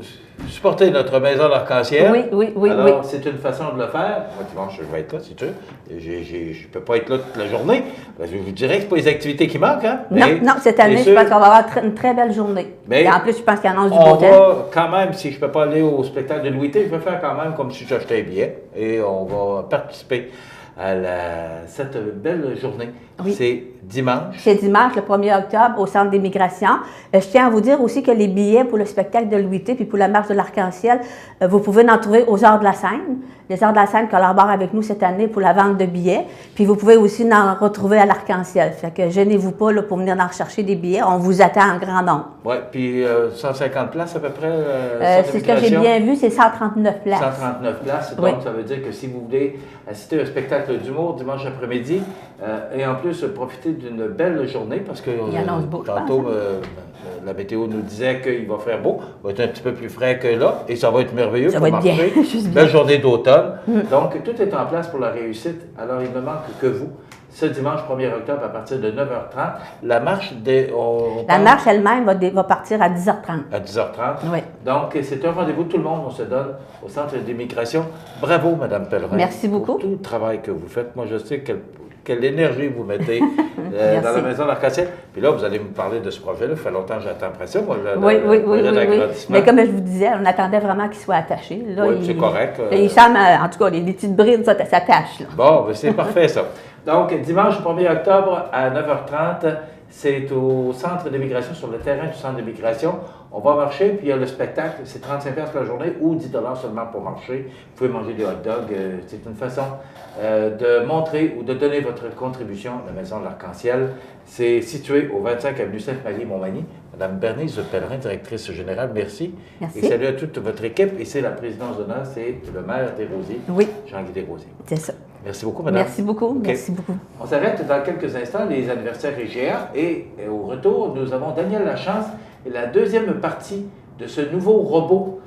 supporter notre maison d'arc-en-ciel. Oui. Alors, c'est une façon de le faire. Moi, dimanche, je vais être là, c'est sûr. Je ne peux pas être là toute la journée. Je vous dirais que ce pas les activités qui manquent. Hein? Non, cette année, je pense qu'on va avoir une très belle journée. Et en plus, je pense qu'il annonce du beau temps. On va quand même, si je ne peux pas aller au spectacle de Louis T, je vais faire quand même comme si j'achetais un billet. Et on va participer à cette belle journée. Oui. C'est dimanche. C'est dimanche, le 1er octobre, au Centre des migrations. Je tiens à vous dire aussi que les billets pour le spectacle de Louis T puis pour la marche de l'Arc-en-Ciel, vous pouvez en trouver aux Arts de la Seine. Les Arts de la Seine collaborent avec nous cette année pour la vente de billets. Puis vous pouvez aussi en retrouver à l'Arc-en-Ciel. Fait que gênez-vous pas là, pour venir en rechercher des billets. On vous attend en grand nombre. Oui, puis 150 places à peu près. C'est ce que j'ai bien vu, c'est 139 places. 139 places. Donc, ça veut dire que si vous voulez assister à un spectacle d'humour dimanche après-midi, et en plus profiter d'une belle journée, parce que tantôt, la météo nous disait qu'il va faire beau, il va être un petit peu plus frais que là, et ça va être merveilleux pour marcher. Belle journée d'automne. Donc, tout est en place pour la réussite. Alors, il ne manque que vous. Ce dimanche 1er octobre, à partir de 9h30, la marche elle-même va partir à 10h30. À 10h30. Oui. Donc, c'est un rendez-vous de tout le monde. On se donne au Centre d'immigration. Bravo, Mme Pellerin. Merci beaucoup. Pour tout le travail que vous faites. Moi, je sais quelle énergie vous mettez dans la maison d'Arc-en-Ciel. Puis là, vous allez me parler de ce projet-là. Ça fait longtemps que j'attends après ça. Moi, oui. Mais comme je vous disais, on attendait vraiment qu'il soit attaché. Là, oui, c'est correct. Il semble, en tout cas, les petites brides, ça s'attache. Bon, c'est parfait, ça. Donc, dimanche 1er octobre à 9h30, c'est au Centre d'immigration, sur le terrain du Centre d'immigration. On va marcher, puis il y a le spectacle. C'est 35$ la journée ou 10$ seulement pour marcher. Vous pouvez manger des hot dogs. C'est une façon de montrer ou de donner votre contribution à la Maison de l'Arc-en-Ciel. C'est situé au 25 avenue Sainte-Marie-Montmagny. Madame Bernice Pellerin, directrice générale, merci. Merci. Et salut à toute votre équipe. Et c'est la présidence d'honneur, c'est le maire Desrosiers, Jean-Guy Desrosiers. C'est ça. Merci beaucoup, madame. Merci beaucoup. Okay. Merci beaucoup. On s'arrête dans quelques instants, les anniversaires IGA. Et au retour, nous avons Daniel Lachance et la deuxième partie de ce nouveau robot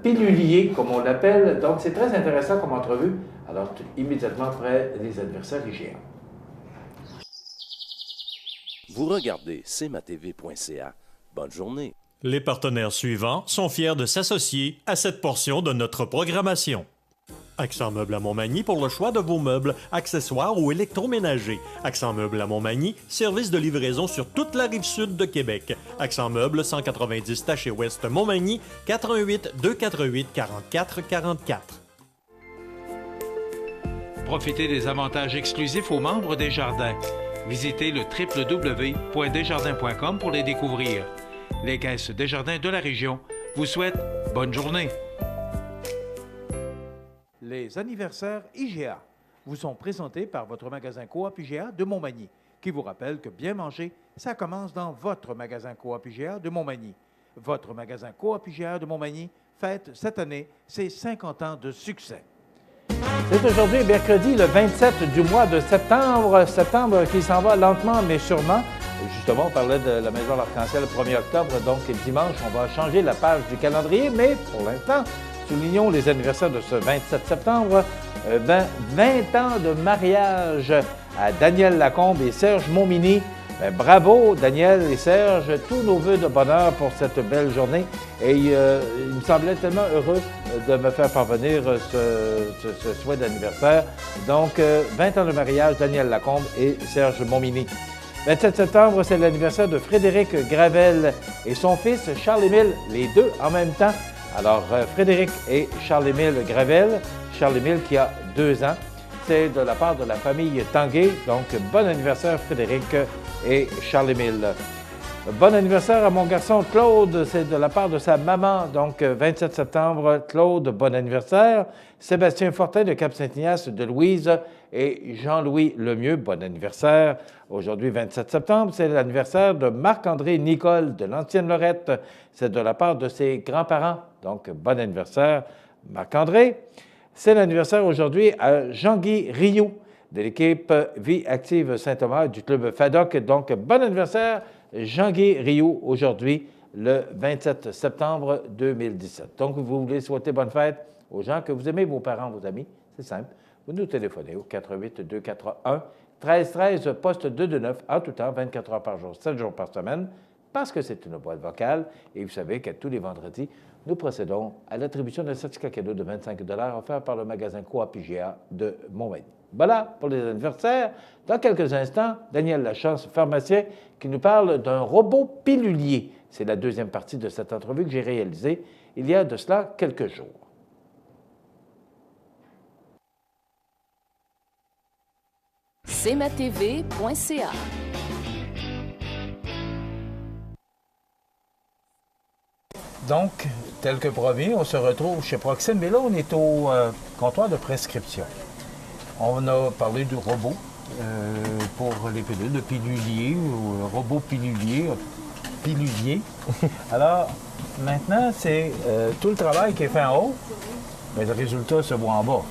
pilulier, comme on l'appelle. Donc, c'est très intéressant comme entrevue. Alors, immédiatement après les anniversaires IGA. Vous regardez cmatv.ca. Bonne journée. Les partenaires suivants sont fiers de s'associer à cette portion de notre programmation. Accent Meubles à Montmagny pour le choix de vos meubles, accessoires ou électroménagers. Accent Meubles à Montmagny, service de livraison sur toute la rive sud de Québec. Accent Meubles, 190 Taché Ouest Montmagny, 418 248 44 44. Profitez des avantages exclusifs aux membres des Jardins. Visitez le www.desjardins.com pour les découvrir. Les caisses Desjardins de la région vous souhaitent bonne journée. Les anniversaires IGA vous sont présentés par votre magasin Coop IGA de Montmagny, qui vous rappelle que bien manger, ça commence dans votre magasin Coop IGA de Montmagny. Votre magasin Coop IGA de Montmagny fête cette année ses 50 ans de succès. C'est aujourd'hui, mercredi, le 27 du mois de septembre. Septembre qui s'en va lentement, mais sûrement. Justement, on parlait de la Maison de l'Arc-en-Ciel le 1er octobre, donc dimanche, on va changer la page du calendrier, mais pour l'instant, soulignons les anniversaires de ce 27 septembre. 20 ans de mariage à Daniel Lacombe et Serge Montminy. Bien, bravo, Daniel et Serge. Tous nos vœux de bonheur pour cette belle journée. Et il me semblait tellement heureux de me faire parvenir ce souhait d'anniversaire. Donc, 20 ans de mariage, Daniel Lacombe et Serge Montminy. 27 septembre, c'est l'anniversaire de Frédéric Gravel et son fils Charles-Émile, les deux en même temps. Alors, Frédéric et Charles-Émile Gravel, Charles-Émile qui a 2 ans. C'est de la part de la famille Tanguay. Donc, bon anniversaire Frédéric et Charles-Émile. Bon anniversaire à mon garçon Claude, c'est de la part de sa maman. Donc, 27 septembre, Claude, bon anniversaire. Sébastien Fortin de Cap-Saint-Ignace, de Louise et Jean-Louis Lemieux, bon anniversaire. Aujourd'hui, 27 septembre, c'est l'anniversaire de Marc-André Nicole de l'Ancienne-Lorette. C'est de la part de ses grands-parents. Donc, bon anniversaire, Marc-André. C'est l'anniversaire aujourd'hui à Jean-Guy Rioux de l'équipe Vie Active Saint-Thomas du club FADOC. Donc, bon anniversaire, Jean-Guy Rioux, aujourd'hui, le 27 septembre 2017. Donc, vous voulez souhaiter bonne fête aux gens que vous aimez, vos parents, vos amis. C'est simple. Vous nous téléphonez au 88-241-1313, poste 229, en tout temps, 24 heures par jour, 7 jours par semaine, parce que c'est une boîte vocale. Et vous savez qu'à tous les vendredis, nous procédons à l'attribution d'un certificat cadeau de 25 $ offert par le magasin Coop IGA de Montmagny. Voilà pour les anniversaires. Dans quelques instants, Daniel Lachance, pharmacien, qui nous parle d'un robot pilulier. C'est la deuxième partie de cette entrevue que j'ai réalisée il y a de cela quelques jours. cmatv.ca. Donc, tel que promis, on se retrouve chez Proxime, mais là, on est au comptoir de prescription. On a parlé du robot pour les pilules, de pilulier, ou robot pilulier. Alors, maintenant, c'est tout le travail qui est fait en haut, mais le résultat se voit en bas.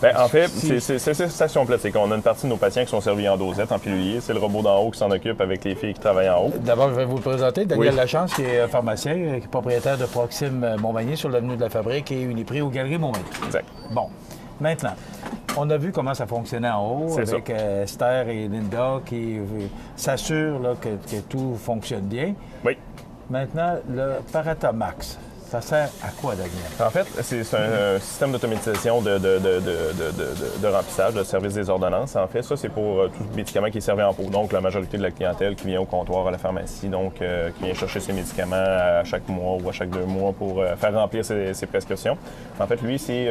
Bien, en fait, c'est cette station-là. C'est qu'on a une partie de nos patients qui sont servis en dosette, en pilulier. C'est le robot d'en haut qui s'en occupe avec les filles qui travaillent en haut. D'abord, je vais vous le présenter. Daniel Lachance, qui est pharmacien, qui est propriétaire de Proxime Montmagny sur l'avenue de la Fabrique et Uniprix aux Galeries Montmagny. Exact. Bon, maintenant, on a vu comment ça fonctionnait en haut avec Esther et Linda qui s'assurent que tout fonctionne bien. Oui. Maintenant, le Paratamax. Ça sert à quoi, Daniel? En fait, c'est un système d'automatisation de remplissage, de service des ordonnances. En fait, ça, c'est pour tout médicament qui est servi en pot. Donc, la majorité de la clientèle qui vient au comptoir à la pharmacie, donc qui vient chercher ses médicaments à chaque mois ou à chaque 2 mois pour faire remplir ses prescriptions. En fait, lui, c'est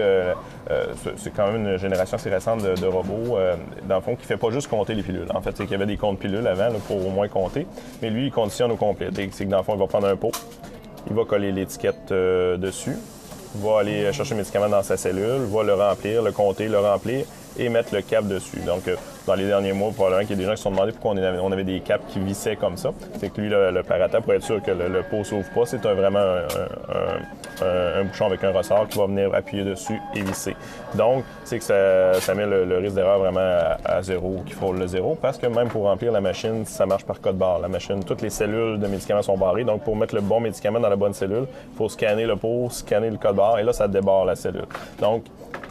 quand même une génération assez récente de robots, dans le fond, qui ne fait pas juste compter les pilules. En fait, c'est qu'il y avait des comptes pilules avant là, pour au moins compter, mais lui, il conditionne au complet. C'est que dans le fond, il va prendre un pot. Il va coller l'étiquette dessus, va aller chercher le médicament dans sa cellule, va le remplir, le compter, le remplir et mettre le cap dessus. Donc, dans les derniers mois, probablement qu'il y a des gens qui se sont demandé pourquoi on avait des caps qui vissaient comme ça. C'est que lui, le Parata, pour être sûr que le pot ne s'ouvre pas, c'est vraiment un bouchon avec un ressort qui va venir appuyer dessus et visser. Donc, c'est que ça met le risque d'erreur vraiment à zéro, qu'il frôle le zéro, parce que même pour remplir la machine, ça marche par code barre. La machine, toutes les cellules de médicaments sont barrées. Donc, pour mettre le bon médicament dans la bonne cellule, il faut scanner le pot, scanner le code barre, et là, ça débarre la cellule. Donc,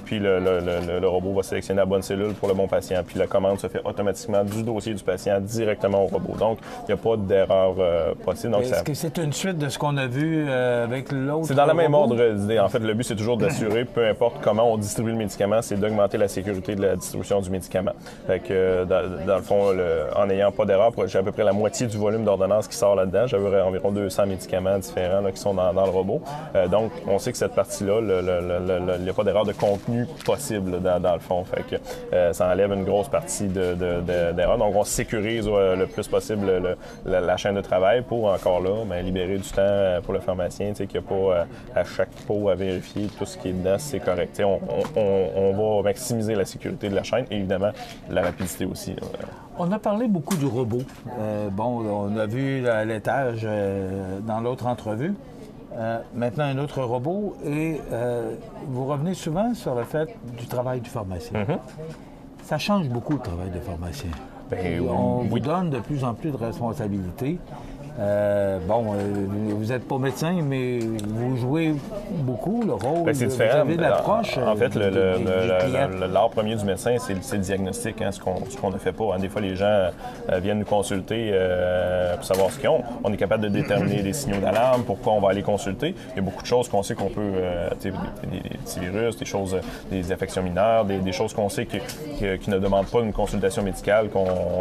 puis le robot va sélectionner la bonne cellule pour le bon patient. Puis la commande se fait automatiquement du dossier du patient directement au robot. Donc, il n'y a pas d'erreur possible. Est-ce que c'est une suite de ce qu'on a vu avec l'autre? C'est dans la même ordre d'idée. En fait, le but, c'est toujours d'assurer, peu importe comment on distribue le médicament, c'est d'augmenter la sécurité de la distribution du médicament. Fait que, dans le fond, en n'ayant pas d'erreur, j'ai à peu près la moitié du volume d'ordonnance qui sort là-dedans. J'avais environ 200 médicaments différents là, qui sont dans le robot. Donc, on sait que cette partie-là, il n'y a pas d'erreur de contenu possible dans le fond. Fait que ça enlève une grosse partie d'erreurs. Donc, on sécurise le plus possible la chaîne de travail pour, encore là, libérer du temps pour le pharmacien, qu'il n'y a pas à chaque pot à vérifier tout ce qui est dedans, si c'est correct. On va maximiser la sécurité de la chaîne et évidemment la rapidité aussi. On a parlé beaucoup du robot. On a vu à l'étage dans l'autre entrevue. Maintenant, un autre robot, et vous revenez souvent sur le fait du travail du pharmacien. Mm-hmm. Ça change beaucoup le travail du pharmacien. On vous donne de plus en plus de responsabilités. Vous n'êtes pas médecin, mais vous jouez beaucoup le rôle. Bien, c'est différent. Vous avez l'approche. En fait, l'art premier du médecin, c'est le diagnostic, hein, ce qu'on ne fait pas. Hein. Des fois, les gens viennent nous consulter pour savoir ce qu'ils ont. On est capable de déterminer des signaux d'alarme, pourquoi on va aller consulter. Il y a beaucoup de choses qu'on sait qu'on peut, des petits virus, des choses, des affections mineures, des choses qu'on sait qui ne demandent pas une consultation médicale,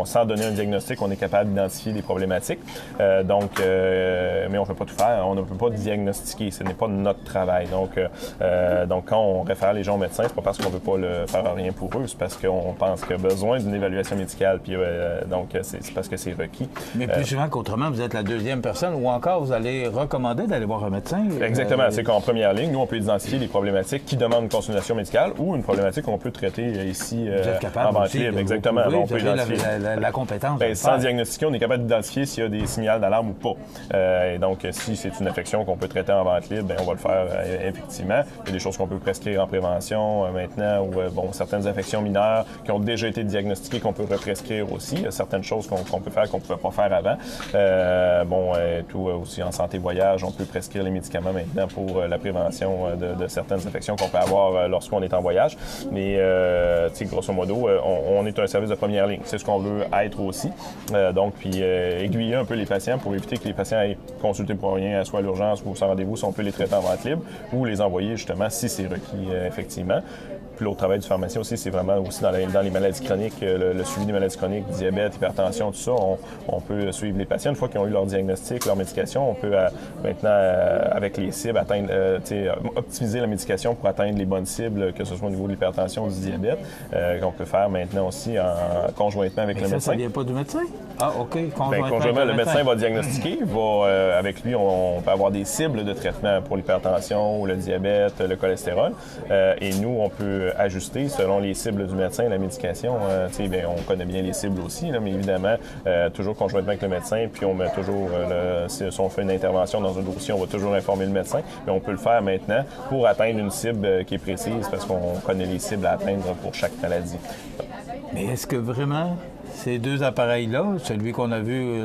sans donner un diagnostic, on est capable d'identifier des problématiques. Mais on ne peut pas tout faire, on ne peut pas diagnostiquer, ce n'est pas notre travail. Donc, quand on réfère les gens au médecin, c'est pas parce qu'on ne veut pas le faire rien pour eux, c'est parce qu'on pense qu'il y a besoin d'une évaluation médicale, puis c'est parce que c'est requis. Mais plus souvent qu'autrement, vous êtes la deuxième personne, ou encore vous allez recommander d'aller voir un médecin. Exactement, c'est qu'en première ligne, nous, on peut identifier des problématiques qui demandent une consultation médicale ou une problématique qu'on peut traiter ici en vente libre. Exactement, on peut identifier. La compétence. Sans diagnostiquer, on est capable d'identifier s'il y a des signaux d'alarme ou pas. Et donc, si c'est une infection qu'on peut traiter en vente libre, bien, on va le faire effectivement. Il y a des choses qu'on peut prescrire en prévention maintenant, ou certaines infections mineures qui ont déjà été diagnostiquées qu'on peut represcrire aussi. Il y a certaines choses qu'on peut faire qu'on ne pouvait pas faire avant. Tout aussi en santé voyage, on peut prescrire les médicaments maintenant pour la prévention de certaines infections qu'on peut avoir lorsqu'on est en voyage. Mais, grosso modo, on est un service de première ligne. C'est ce qu'on veut être aussi. Puis aiguiller un peu les patients pour éviter que les patients aient consulté pour rien, soit à l'urgence ou sans rendez-vous, si on peut les traiter en vente libre, ou les envoyer justement si c'est requis effectivement. Puis l'autre travail du pharmacien aussi, c'est vraiment aussi dans les maladies chroniques, le suivi des maladies chroniques, diabète, hypertension, tout ça. On peut suivre les patients. Une fois qu'ils ont eu leur diagnostic, leur médication, on peut maintenant, avec les cibles, optimiser la médication pour atteindre les bonnes cibles, que ce soit au niveau de l'hypertension ou du diabète, qu'on peut faire maintenant aussi conjointement avec le médecin. Ça ne vient pas du médecin? Ah, OK. Conjointement, le médecin va diagnostiquer. Avec lui, on peut avoir des cibles de traitement pour l'hypertension ou le diabète, le cholestérol. Et nous, on peut ajuster selon les cibles du médecin la médication. On connaît bien les cibles aussi, là, mais évidemment, toujours conjointement avec le médecin, puis on met toujours, si on fait une intervention dans un dossier, on va toujours informer le médecin, mais on peut le faire maintenant pour atteindre une cible qui est précise parce qu'on connaît les cibles à atteindre pour chaque maladie. Mais est-ce que vraiment ces deux appareils-là, celui qu'on a vu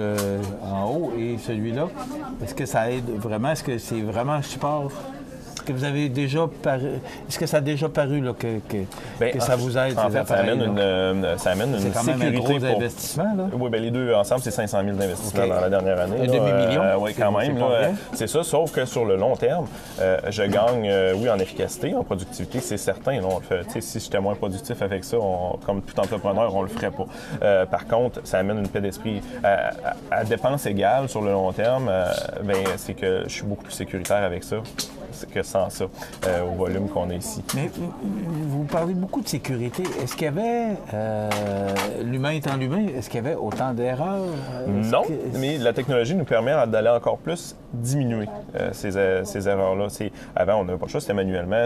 en haut et celui-là, est-ce que ça aide vraiment? Est-ce que c'est vraiment un support? Est-ce que vous avez déjà est-ce que ça a déjà paru là, que ça vous aide, ces appareils? Ça amène une sécurité. C'est quand même un gros investissement, là? Oui, bien les deux ensemble, c'est 500 000 d'investissement dans la dernière année. Un demi-million? Oui, quand même. C'est ça, sauf que sur le long terme, je gagne, en efficacité, en productivité, c'est certain. Là, on le fait. Si j'étais moins productif avec ça, comme tout entrepreneur, on le ferait pas. Par contre, ça amène une paix d'esprit. À dépenses égales sur le long terme, c'est que je suis beaucoup plus sécuritaire avec ça que sans ça, au volume qu'on a ici. Mais vous parlez beaucoup de sécurité. Est-ce qu'il y avait, l'humain étant l'humain, est-ce qu'il y avait autant d'erreurs? Non, mais la technologie nous permet d'aller encore plus diminuer ces erreurs-là. Avant, on n'avait pas le choix, c'était manuellement.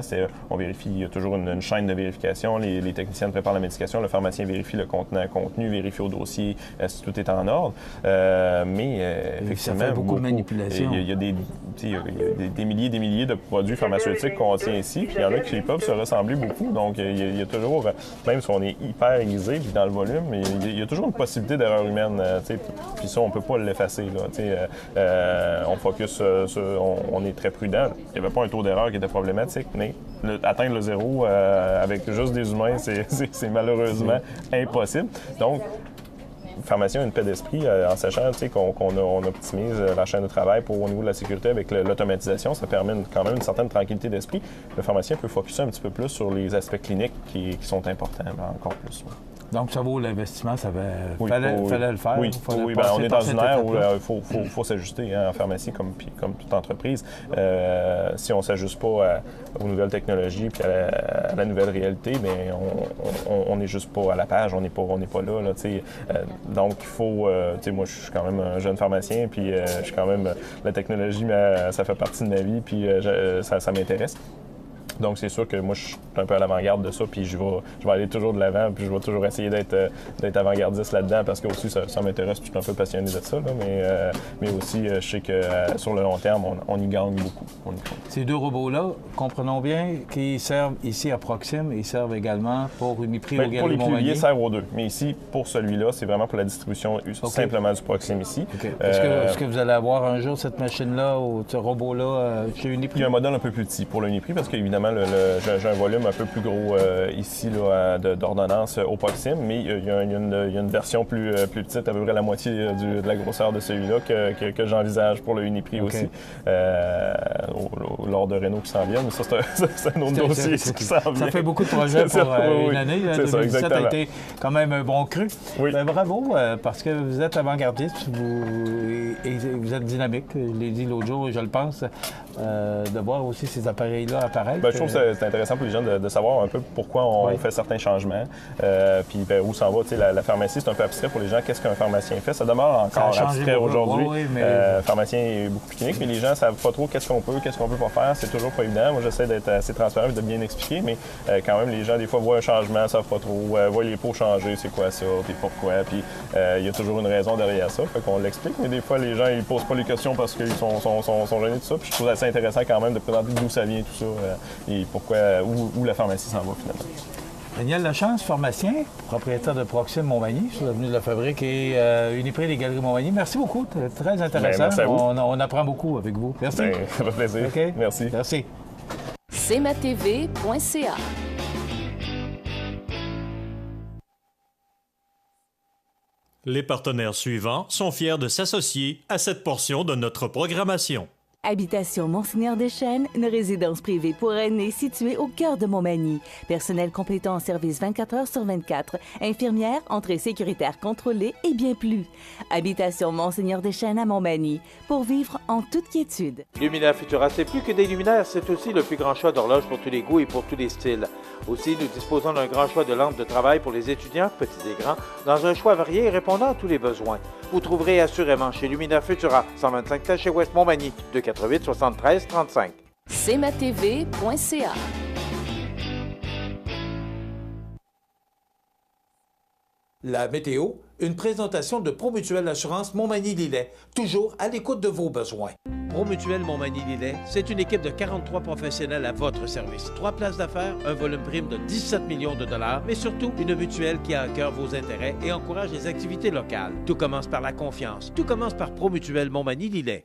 On vérifie, il y a toujours une chaîne de vérification. Les techniciens préparent la médication, le pharmacien vérifie le contenu, vérifie au dossier si tout est en ordre. Effectivement, ça fait beaucoup de manipulation. Il y a des milliers de produits pharmaceutiques qu'on tient ici, puis il y en a qui peuvent se ressembler beaucoup. Donc, il y a toujours, même si on est hyper aiguisé puis dans le volume, il y a toujours une possibilité d'erreur humaine. Puis ça, on ne peut pas l'effacer. On focus on est très prudent. Il n'y avait pas un taux d'erreur qui était problématique, mais atteindre le zéro avec juste des humains, c'est malheureusement impossible. Donc, le pharmacien a une paix d'esprit en sachant qu'on optimise la chaîne de travail au niveau de la sécurité avec l'automatisation. Ça permet quand même une certaine tranquillité d'esprit. Le pharmacien peut focuser un petit peu plus sur les aspects cliniques qui sont importants, encore plus. Donc, ça vaut l'investissement, fallait le faire. Oui, on est dans une ère où il faut s'ajuster en pharmacie comme toute entreprise. Si on ne s'ajuste pas aux nouvelles technologies puis à la nouvelle réalité, bien, on n'est juste pas à la page, on n'est pas là. Donc, il faut... moi, je suis quand même un jeune pharmacien, puis je suis quand même... La technologie, ça fait partie de ma vie, puis ça m'intéresse. Donc, c'est sûr que moi, je suis un peu à l'avant-garde de ça, puis je vais aller toujours de l'avant, puis je vais toujours essayer d'être avant-gardiste là-dedans, parce que aussi, ça m'intéresse, puis je suis un peu passionné de ça, là, mais aussi, je sais que sur le long terme, on y gagne beaucoup. Ces deux robots-là, comprenons bien qu'ils servent ici à Proxim, ils servent également pour Uniprix au Galerie Pour les Montmagny. piluliers, ils servent aux deux. Mais ici, pour celui-là, c'est vraiment pour la distribution simplement du Proxim ici. Okay. Est-ce que vous allez avoir un jour cette machine-là ou ce robot-là chez Uniprix? Il y a un modèle un peu plus petit pour le Uniprix parce qu'évidemment, j'ai un volume un peu plus gros ici d'ordonnances au Proxim, mais il y a une version plus petite, à peu près la moitié de la grosseur de celui-là que j'envisage pour le Uniprix aussi, lors de Renault qui s'en vient. Mais ça, c'est un autre dossier qui s'en vient. Ça fait beaucoup de projets pour une année. 2017 a été quand même un bon cru. Oui. Ben, bravo, parce que vous êtes avant-gardiste, vous êtes dynamique. Je l'ai dit l'autre jour, je le pense, de voir aussi ces appareils-là apparaître. Ben, je trouve que c'est intéressant pour les gens de savoir un peu pourquoi on fait certains changements, puis où s'en va. La pharmacie, c'est un peu abstrait pour les gens. Qu'est-ce qu'un pharmacien fait? Ça demeure encore abstrait aujourd'hui. Le pharmacien est beaucoup plus clinique, mais les gens ne savent pas trop qu'est-ce qu'on peut pas faire. C'est toujours pas évident. Moi, j'essaie d'être assez transparent et de bien expliquer, mais quand même, les gens, des fois, voient un changement, ne savent pas trop, voient les pots changer, c'est quoi ça, puis pourquoi, puis il y a toujours une raison derrière ça. Fait qu'on l'explique, mais des fois, les gens, ils posent pas les questions parce qu'ils sont gênés de ça. Puis je trouve assez intéressant quand même de présenter d'où ça vient, tout ça, et pourquoi, où la pharmacie s'en va finalement. Daniel Lachance, pharmacien, propriétaire de Proxim Montmagny, sur l'avenue de la Fabrique et Uniprix des Galeries Montmagny. Merci beaucoup, très intéressant. Merci à vous. On apprend beaucoup avec vous. Merci. Ça fait plaisir. Okay. Merci. Merci. cmatv.ca. Les partenaires suivants sont fiers de s'associer à cette portion de notre programmation. Habitation Monseigneur Deschênes, une résidence privée pour aînés située au cœur de Montmagny. Personnel complétant en service 24 heures sur 24. Infirmière, entrée sécuritaire contrôlée et bien plus. Habitation Monseigneur Deschênes à Montmagny, pour vivre en toute quiétude. Luminaire Futura, c'est plus que des luminaires, c'est aussi le plus grand choix d'horloges pour tous les goûts et pour tous les styles. Aussi, nous disposons d'un grand choix de lampes de travail pour les étudiants, petits et grands, dans un choix varié et répondant à tous les besoins. Vous trouverez assurément chez Luminaire Futura, 125 Taché Ouest Montmagny, 288 73 35. cmatv.ca. La météo, une présentation de Promutuelle Assurance Montmagny-Lillet, toujours à l'écoute de vos besoins. Promutuelle Montmagny-Lillet, c'est une équipe de 43 professionnels à votre service. 3 places d'affaires, un volume prime de 17 millions de dollars, mais surtout une mutuelle qui a à cœur vos intérêts et encourage les activités locales. Tout commence par la confiance. Tout commence par Promutuelle Montmagny-Lillet.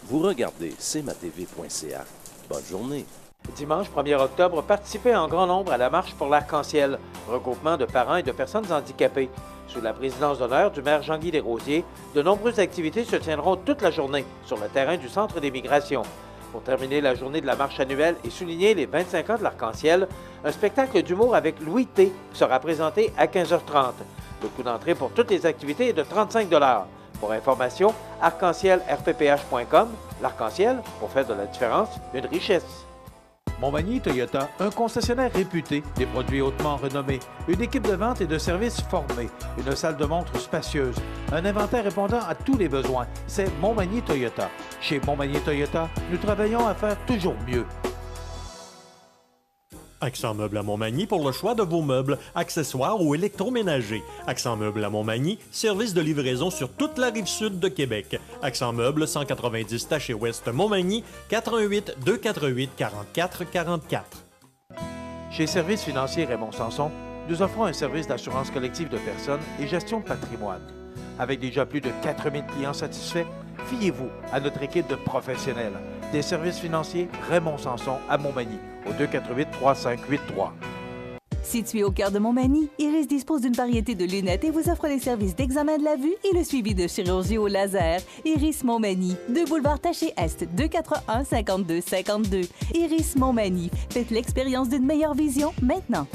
Vous regardez cmatv.ca. Bonne journée. Dimanche 1er octobre, participez en grand nombre à la Marche pour l'Arc-en-Ciel, regroupement de parents et de personnes handicapées. Sous la présidence d'honneur du maire Jean-Guy Desrosiers, de nombreuses activités se tiendront toute la journée sur le terrain du Centre des migrations. Pour terminer la journée de la marche annuelle et souligner les 25 ans de l'Arc-en-Ciel, un spectacle d'humour avec Louis T sera présenté à 15h30. Le coût d'entrée pour toutes les activités est de 35 $. Pour information, arc-en-ciel-rpph.com. L'Arc-en-Ciel, pour faire de la différence, une richesse. Montmagny Toyota, un concessionnaire réputé, des produits hautement renommés, une équipe de vente et de services formée, une salle de montre spacieuse, un inventaire répondant à tous les besoins. C'est Montmagny Toyota. Chez Montmagny Toyota, nous travaillons à faire toujours mieux. Accent Meubles à Montmagny pour le choix de vos meubles, accessoires ou électroménagers. Accent Meubles à Montmagny, service de livraison sur toute la rive sud de Québec. Accent Meubles, 190 Taché Ouest Montmagny, 88 248 44 44. Chez Services financiers Raymond Sanson, nous offrons un service d'assurance collective de personnes et gestion de patrimoine. Avec déjà plus de 4000 clients satisfaits, fiez-vous à notre équipe de professionnels. Des services financiers Raymond Sanson à Montmagny, au 248-3583. Situé au cœur de Montmagny, Iris dispose d'une variété de lunettes et vous offre les services d'examen de la vue et le suivi de chirurgie au laser. Iris Montmagny, 2 boulevard Taché-Est, 241-5252. Iris Montmagny, faites l'expérience d'une meilleure vision maintenant.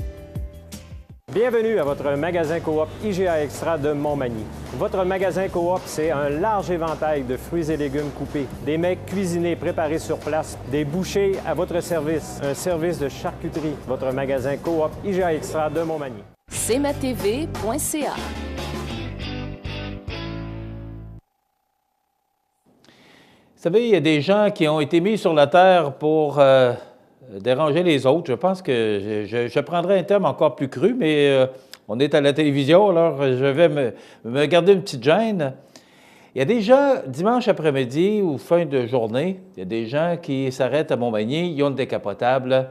Bienvenue à votre magasin Coop IGA Extra de Montmagny. Votre magasin Coop, c'est un large éventail de fruits et légumes coupés, des mets cuisinés préparés sur place, des bouchées à votre service, un service de charcuterie. Votre magasin Coop IGA Extra de Montmagny. cmatv.ca. Vous savez, il y a des gens qui ont été mis sur la terre pour déranger les autres. Je pense que je prendrais un terme encore plus cru, mais on est à la télévision, alors je vais me garder une petite gêne. Il y a des gens, dimanche après-midi ou fin de journée, il y a des gens qui s'arrêtent à Montmagny, ils ont une décapotable,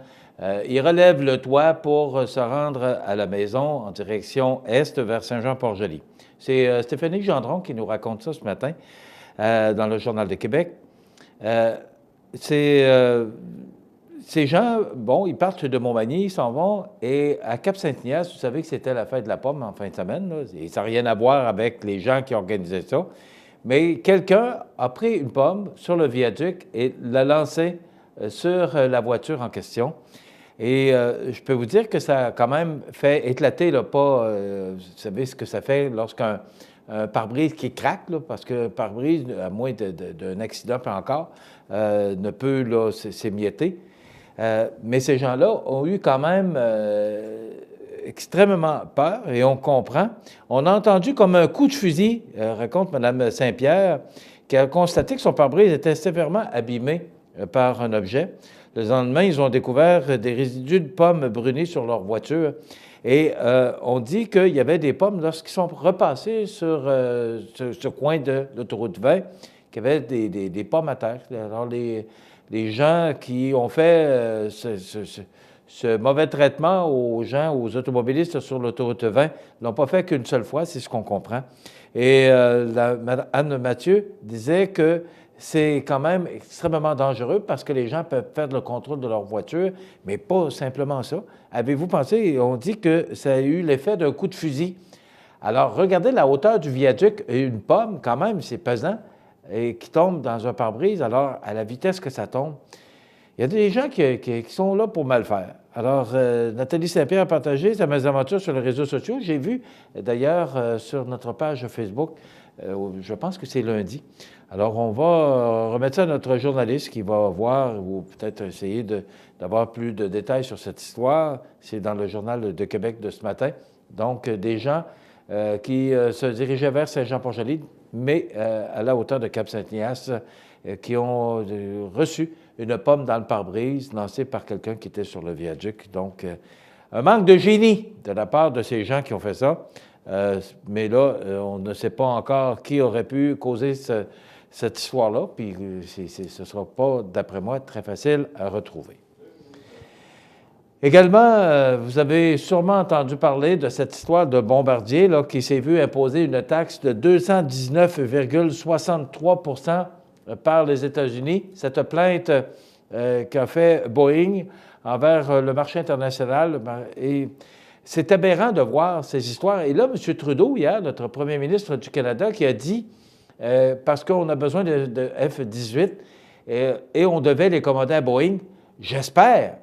ils relèvent le toit pour se rendre à la maison en direction est vers Saint-Jean-Port-Joli. C'est Stéphanie Gendron qui nous raconte ça ce matin dans le Journal de Québec. Ces gens, bon, ils partent de Montmagny, ils s'en vont, et à Cap-Saint-Ignace, vous savez que c'était la fête de la pomme en fin de semaine, là, et ça n'a rien à voir avec les gens qui organisaient ça, mais quelqu'un a pris une pomme sur le viaduc et l'a lancée sur la voiture en question. Et je peux vous dire que ça a quand même fait éclater, là, pas, vous savez ce que ça fait lorsqu'un pare-brise qui craque, là, parce que pare-brise, à moins d'un accident, pas encore, ne peut là, s'émietter. Mais ces gens-là ont eu quand même extrêmement peur, et on comprend. On a entendu comme un coup de fusil, raconte Mme Saint-Pierre, qui a constaté que son pare-brise était sévèrement abîmé par un objet. Le lendemain, ils ont découvert des résidus de pommes brunies sur leur voiture. Et on dit qu'il y avait des pommes, lorsqu'ils sont repassés sur ce coin de l'autoroute 20, qu'il y avait des pommes à terre. Alors, les gens qui ont fait ce mauvais traitement aux gens, aux automobilistes sur l'autoroute 20, ne l'ont pas fait qu'une seule fois, c'est ce qu'on comprend. Et Anne Mathieu disait que c'est quand même extrêmement dangereux parce que les gens peuvent perdre le contrôle de leur voiture, mais pas simplement ça. Avez-vous pensé, on dit que ça a eu l'effet d'un coup de fusil. Alors, regardez la hauteur du viaduc, et une pomme, quand même, c'est pesant, et qui tombe dans un pare-brise, alors à la vitesse que ça tombe. Il y a des gens qui sont là pour mal faire. Alors, Nathalie Saint-Pierre a partagé sa mésaventure sur les réseaux sociaux. J'ai vu, d'ailleurs, sur notre page Facebook, je pense que c'est lundi. Alors, on va remettre ça à notre journaliste qui va voir ou peut-être essayer d'avoir plus de détails sur cette histoire. C'est dans le Journal de Québec de ce matin. Donc, des gens qui se dirigeaient vers Saint-Jean-Port-Joli, mais à la hauteur de Cap-Saint-Ignace, qui ont reçu une pomme dans le pare-brise lancée par quelqu'un qui était sur le viaduc. Donc, un manque de génie de la part de ces gens qui ont fait ça. Mais là, on ne sait pas encore qui aurait pu causer cette histoire-là, puis ce ne sera pas, d'après moi, très facile à retrouver. Également, vous avez sûrement entendu parler de cette histoire de Bombardier là, qui s'est vu imposer une taxe de 219,63 % par les États-Unis. Cette plainte qu'a fait Boeing envers le marché international. Et c'est aberrant de voir ces histoires. Et là, M. Trudeau, hier, notre premier ministre du Canada, qui a dit, parce qu'on a besoin de F-18 et on devait les commander à Boeing, j'espère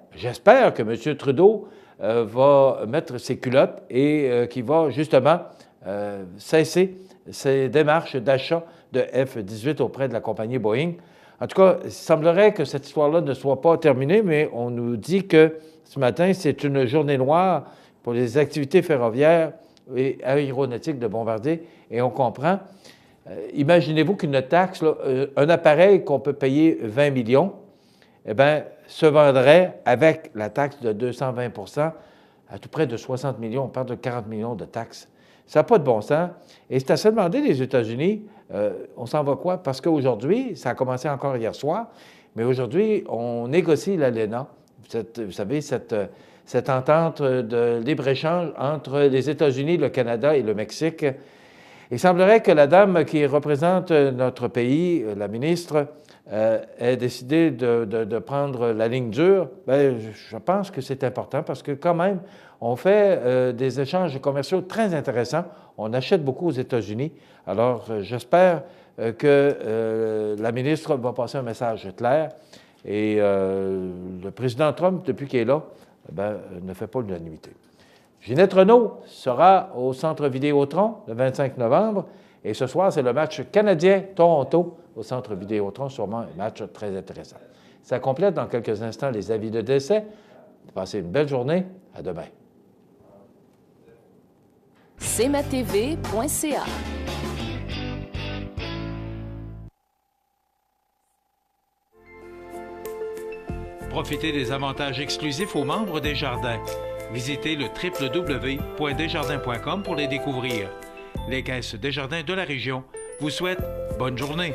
que M. Trudeau va mettre ses culottes et qu'il va justement cesser ses démarches d'achat de F-18 auprès de la compagnie Boeing. En tout cas, il semblerait que cette histoire-là ne soit pas terminée, mais on nous dit que ce matin, c'est une journée noire pour les activités ferroviaires et aéronautiques de Bombardier, et on comprend. Imaginez-vous qu'une taxe, là, un appareil qu'on peut payer 20 millions, eh bien, se vendrait avec la taxe de 220 % à tout près de 60 millions. On parle de 40 millions de taxes. Ça n'a pas de bon sens. Et c'est à se demander, les États-Unis, on s'en va quoi? Parce qu'aujourd'hui, ça a commencé encore hier soir, mais aujourd'hui, on négocie l'ALENA. Vous savez, cette entente de libre-échange entre les États-Unis, le Canada et le Mexique. Il semblerait que la dame qui représente notre pays, la ministre, ait décidé de prendre la ligne dure. Bien, je pense que c'est important parce que quand même, on fait des échanges commerciaux très intéressants. On achète beaucoup aux États-Unis. Alors, j'espère que la ministre va passer un message clair. Et le président Trump, depuis qu'il est là, ne fait pas l'unanimité. Ginette Renault sera au Centre Vidéotron le 25 novembre. Et ce soir, c'est le match canadien-Toronto au Centre Vidéotron, sûrement un match très intéressant. Ça complète dans quelques instants les avis de décès. Passez une belle journée. À demain. cmatv.ca. Profitez des avantages exclusifs aux membres des Jardins. Visitez le www.desjardins.com pour les découvrir. Les caisses Desjardins de la région vous souhaitent bonne journée.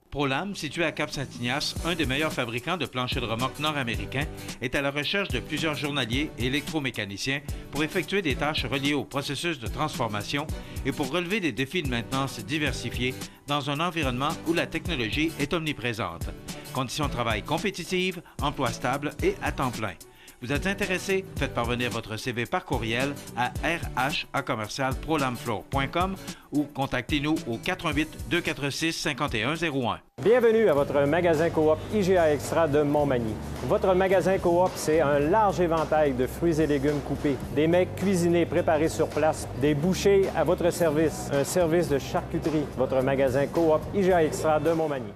ProLam, situé à Cap-Saint-Ignace, un des meilleurs fabricants de planchers de remorque nord-américains, est à la recherche de plusieurs journaliers et électromécaniciens pour effectuer des tâches reliées au processus de transformation et pour relever des défis de maintenance diversifiés dans un environnement où la technologie est omniprésente. Conditions de travail compétitives, emploi stable et à temps plein. Vous êtes intéressé? Faites parvenir votre CV par courriel à rh@prolamfloor.com ou contactez-nous au 418-246-5101. Bienvenue à votre magasin Coop IGA Extra de Montmagny. Votre magasin Coop, c'est un large éventail de fruits et légumes coupés, des mets cuisinés préparés sur place, des bouchées à votre service, un service de charcuterie. Votre magasin Coop IGA Extra de Montmagny.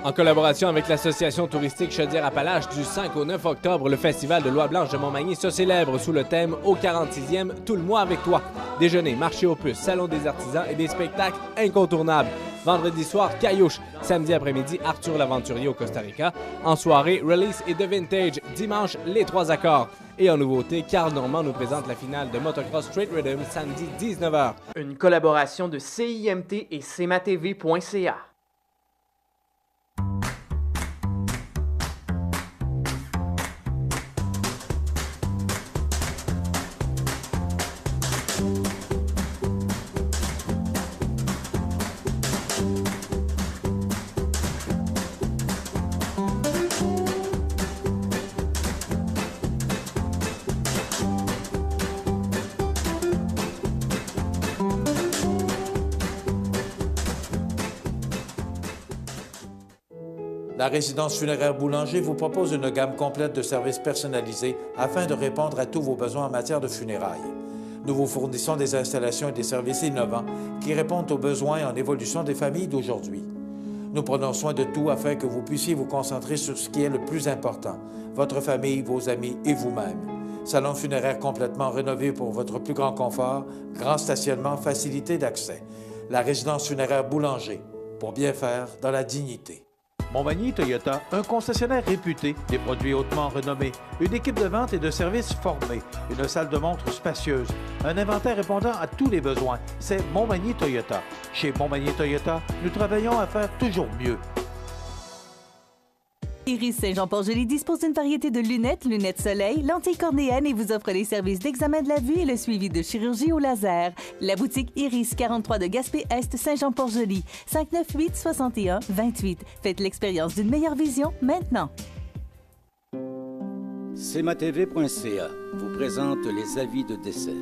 En collaboration avec l'Association touristique Chaudière-Appalaches, du 5 au 9 octobre, le Festival de l'Oie Blanche de Montmagny se célèbre sous le thème « Au 46e, tout le mois avec toi ». Déjeuner, marché aux puces, salon des artisans et des spectacles incontournables. Vendredi soir, Caillouche. Samedi après-midi, Arthur l'Aventurier au Costa Rica. En soirée, Release et The Vintage. Dimanche, les 3 accords. Et en nouveauté, Carl Normand nous présente la finale de Motocross Straight Rhythm samedi 19h. Une collaboration de CIMT et cmatv.ca. La résidence funéraire Boulanger vous propose une gamme complète de services personnalisés afin de répondre à tous vos besoins en matière de funérailles. Nous vous fournissons des installations et des services innovants qui répondent aux besoins en évolution des familles d'aujourd'hui. Nous prenons soin de tout afin que vous puissiez vous concentrer sur ce qui est le plus important, votre famille, vos amis et vous-même. Salon funéraire complètement rénové pour votre plus grand confort, grand stationnement, facilité d'accès. La résidence funéraire Boulanger, pour bien faire dans la dignité. Montmagny Toyota, un concessionnaire réputé, des produits hautement renommés, une équipe de vente et de services formée, une salle de montre spacieuse, un inventaire répondant à tous les besoins. C'est Montmagny Toyota. Chez Montmagny Toyota, nous travaillons à faire toujours mieux. Iris Saint-Jean-Port-Joli dispose d'une variété de lunettes soleil, lentilles cornéennes et vous offre les services d'examen de la vue et le suivi de chirurgie au laser. La boutique Iris 43 de Gaspé-Est Saint-Jean-Port-Joli, 598-61-28. Faites l'expérience d'une meilleure vision maintenant. cmatv.ca vous présente les avis de décès.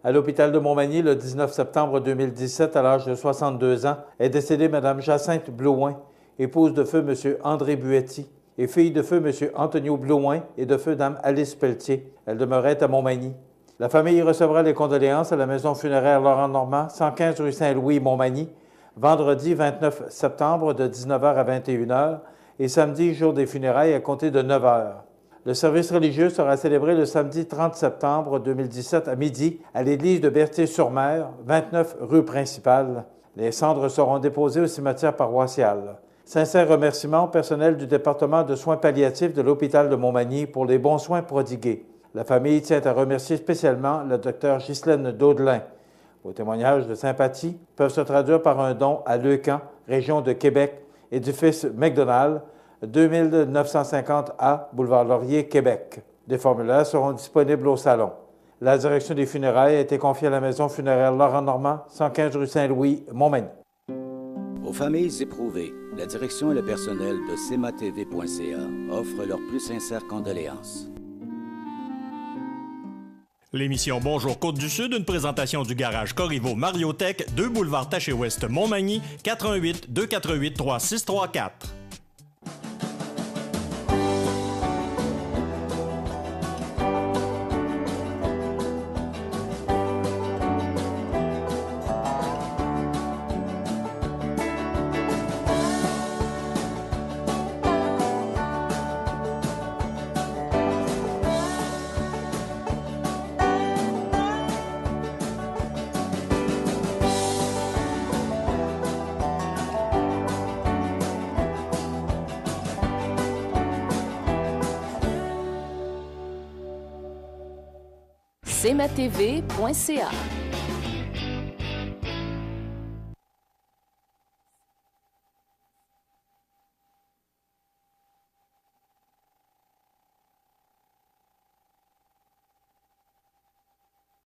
À l'hôpital de Montmagny, le 19 septembre 2017, à l'âge de 62 ans, est décédée Mme Jacinthe Blouin, épouse de feu M. André Buetti et fille de feu M. Antonio Blouin et de feu Dame Alice Pelletier. Elle demeurait à Montmagny. La famille recevra les condoléances à la maison funéraire Laurent Normand, 115 rue Saint-Louis, Montmagny, vendredi 29 septembre de 19h à 21h et samedi, jour des funérailles, à compter de 9h. Le service religieux sera célébré le samedi 30 septembre 2017 à midi à l'église de Berthier-sur-Mer, 29 rue principale. Les cendres seront déposées au cimetière paroissial. Sincères remerciements au personnel du département de soins palliatifs de l'hôpital de Montmagny pour les bons soins prodigués. La famille tient à remercier spécialement le Dr Ghislaine Daudelin. Vos témoignages de sympathie peuvent se traduire par un don à Leucan, région de Québec, édifice McDonald, 2950A, boulevard Laurier, Québec. Des formulaires seront disponibles au salon. La direction des funérailles a été confiée à la maison funéraire Laurent Normand, 115 rue Saint-Louis, Montmagny. Aux familles éprouvées, la direction et le personnel de CEMATV.ca offrent leurs plus sincères condoléances. L'émission Bonjour Côte-du-Sud, une présentation du garage Corriveau Mariotech, 2 boulevard Taché-Ouest Montmagny, 418 248 3634. CEMATV.ca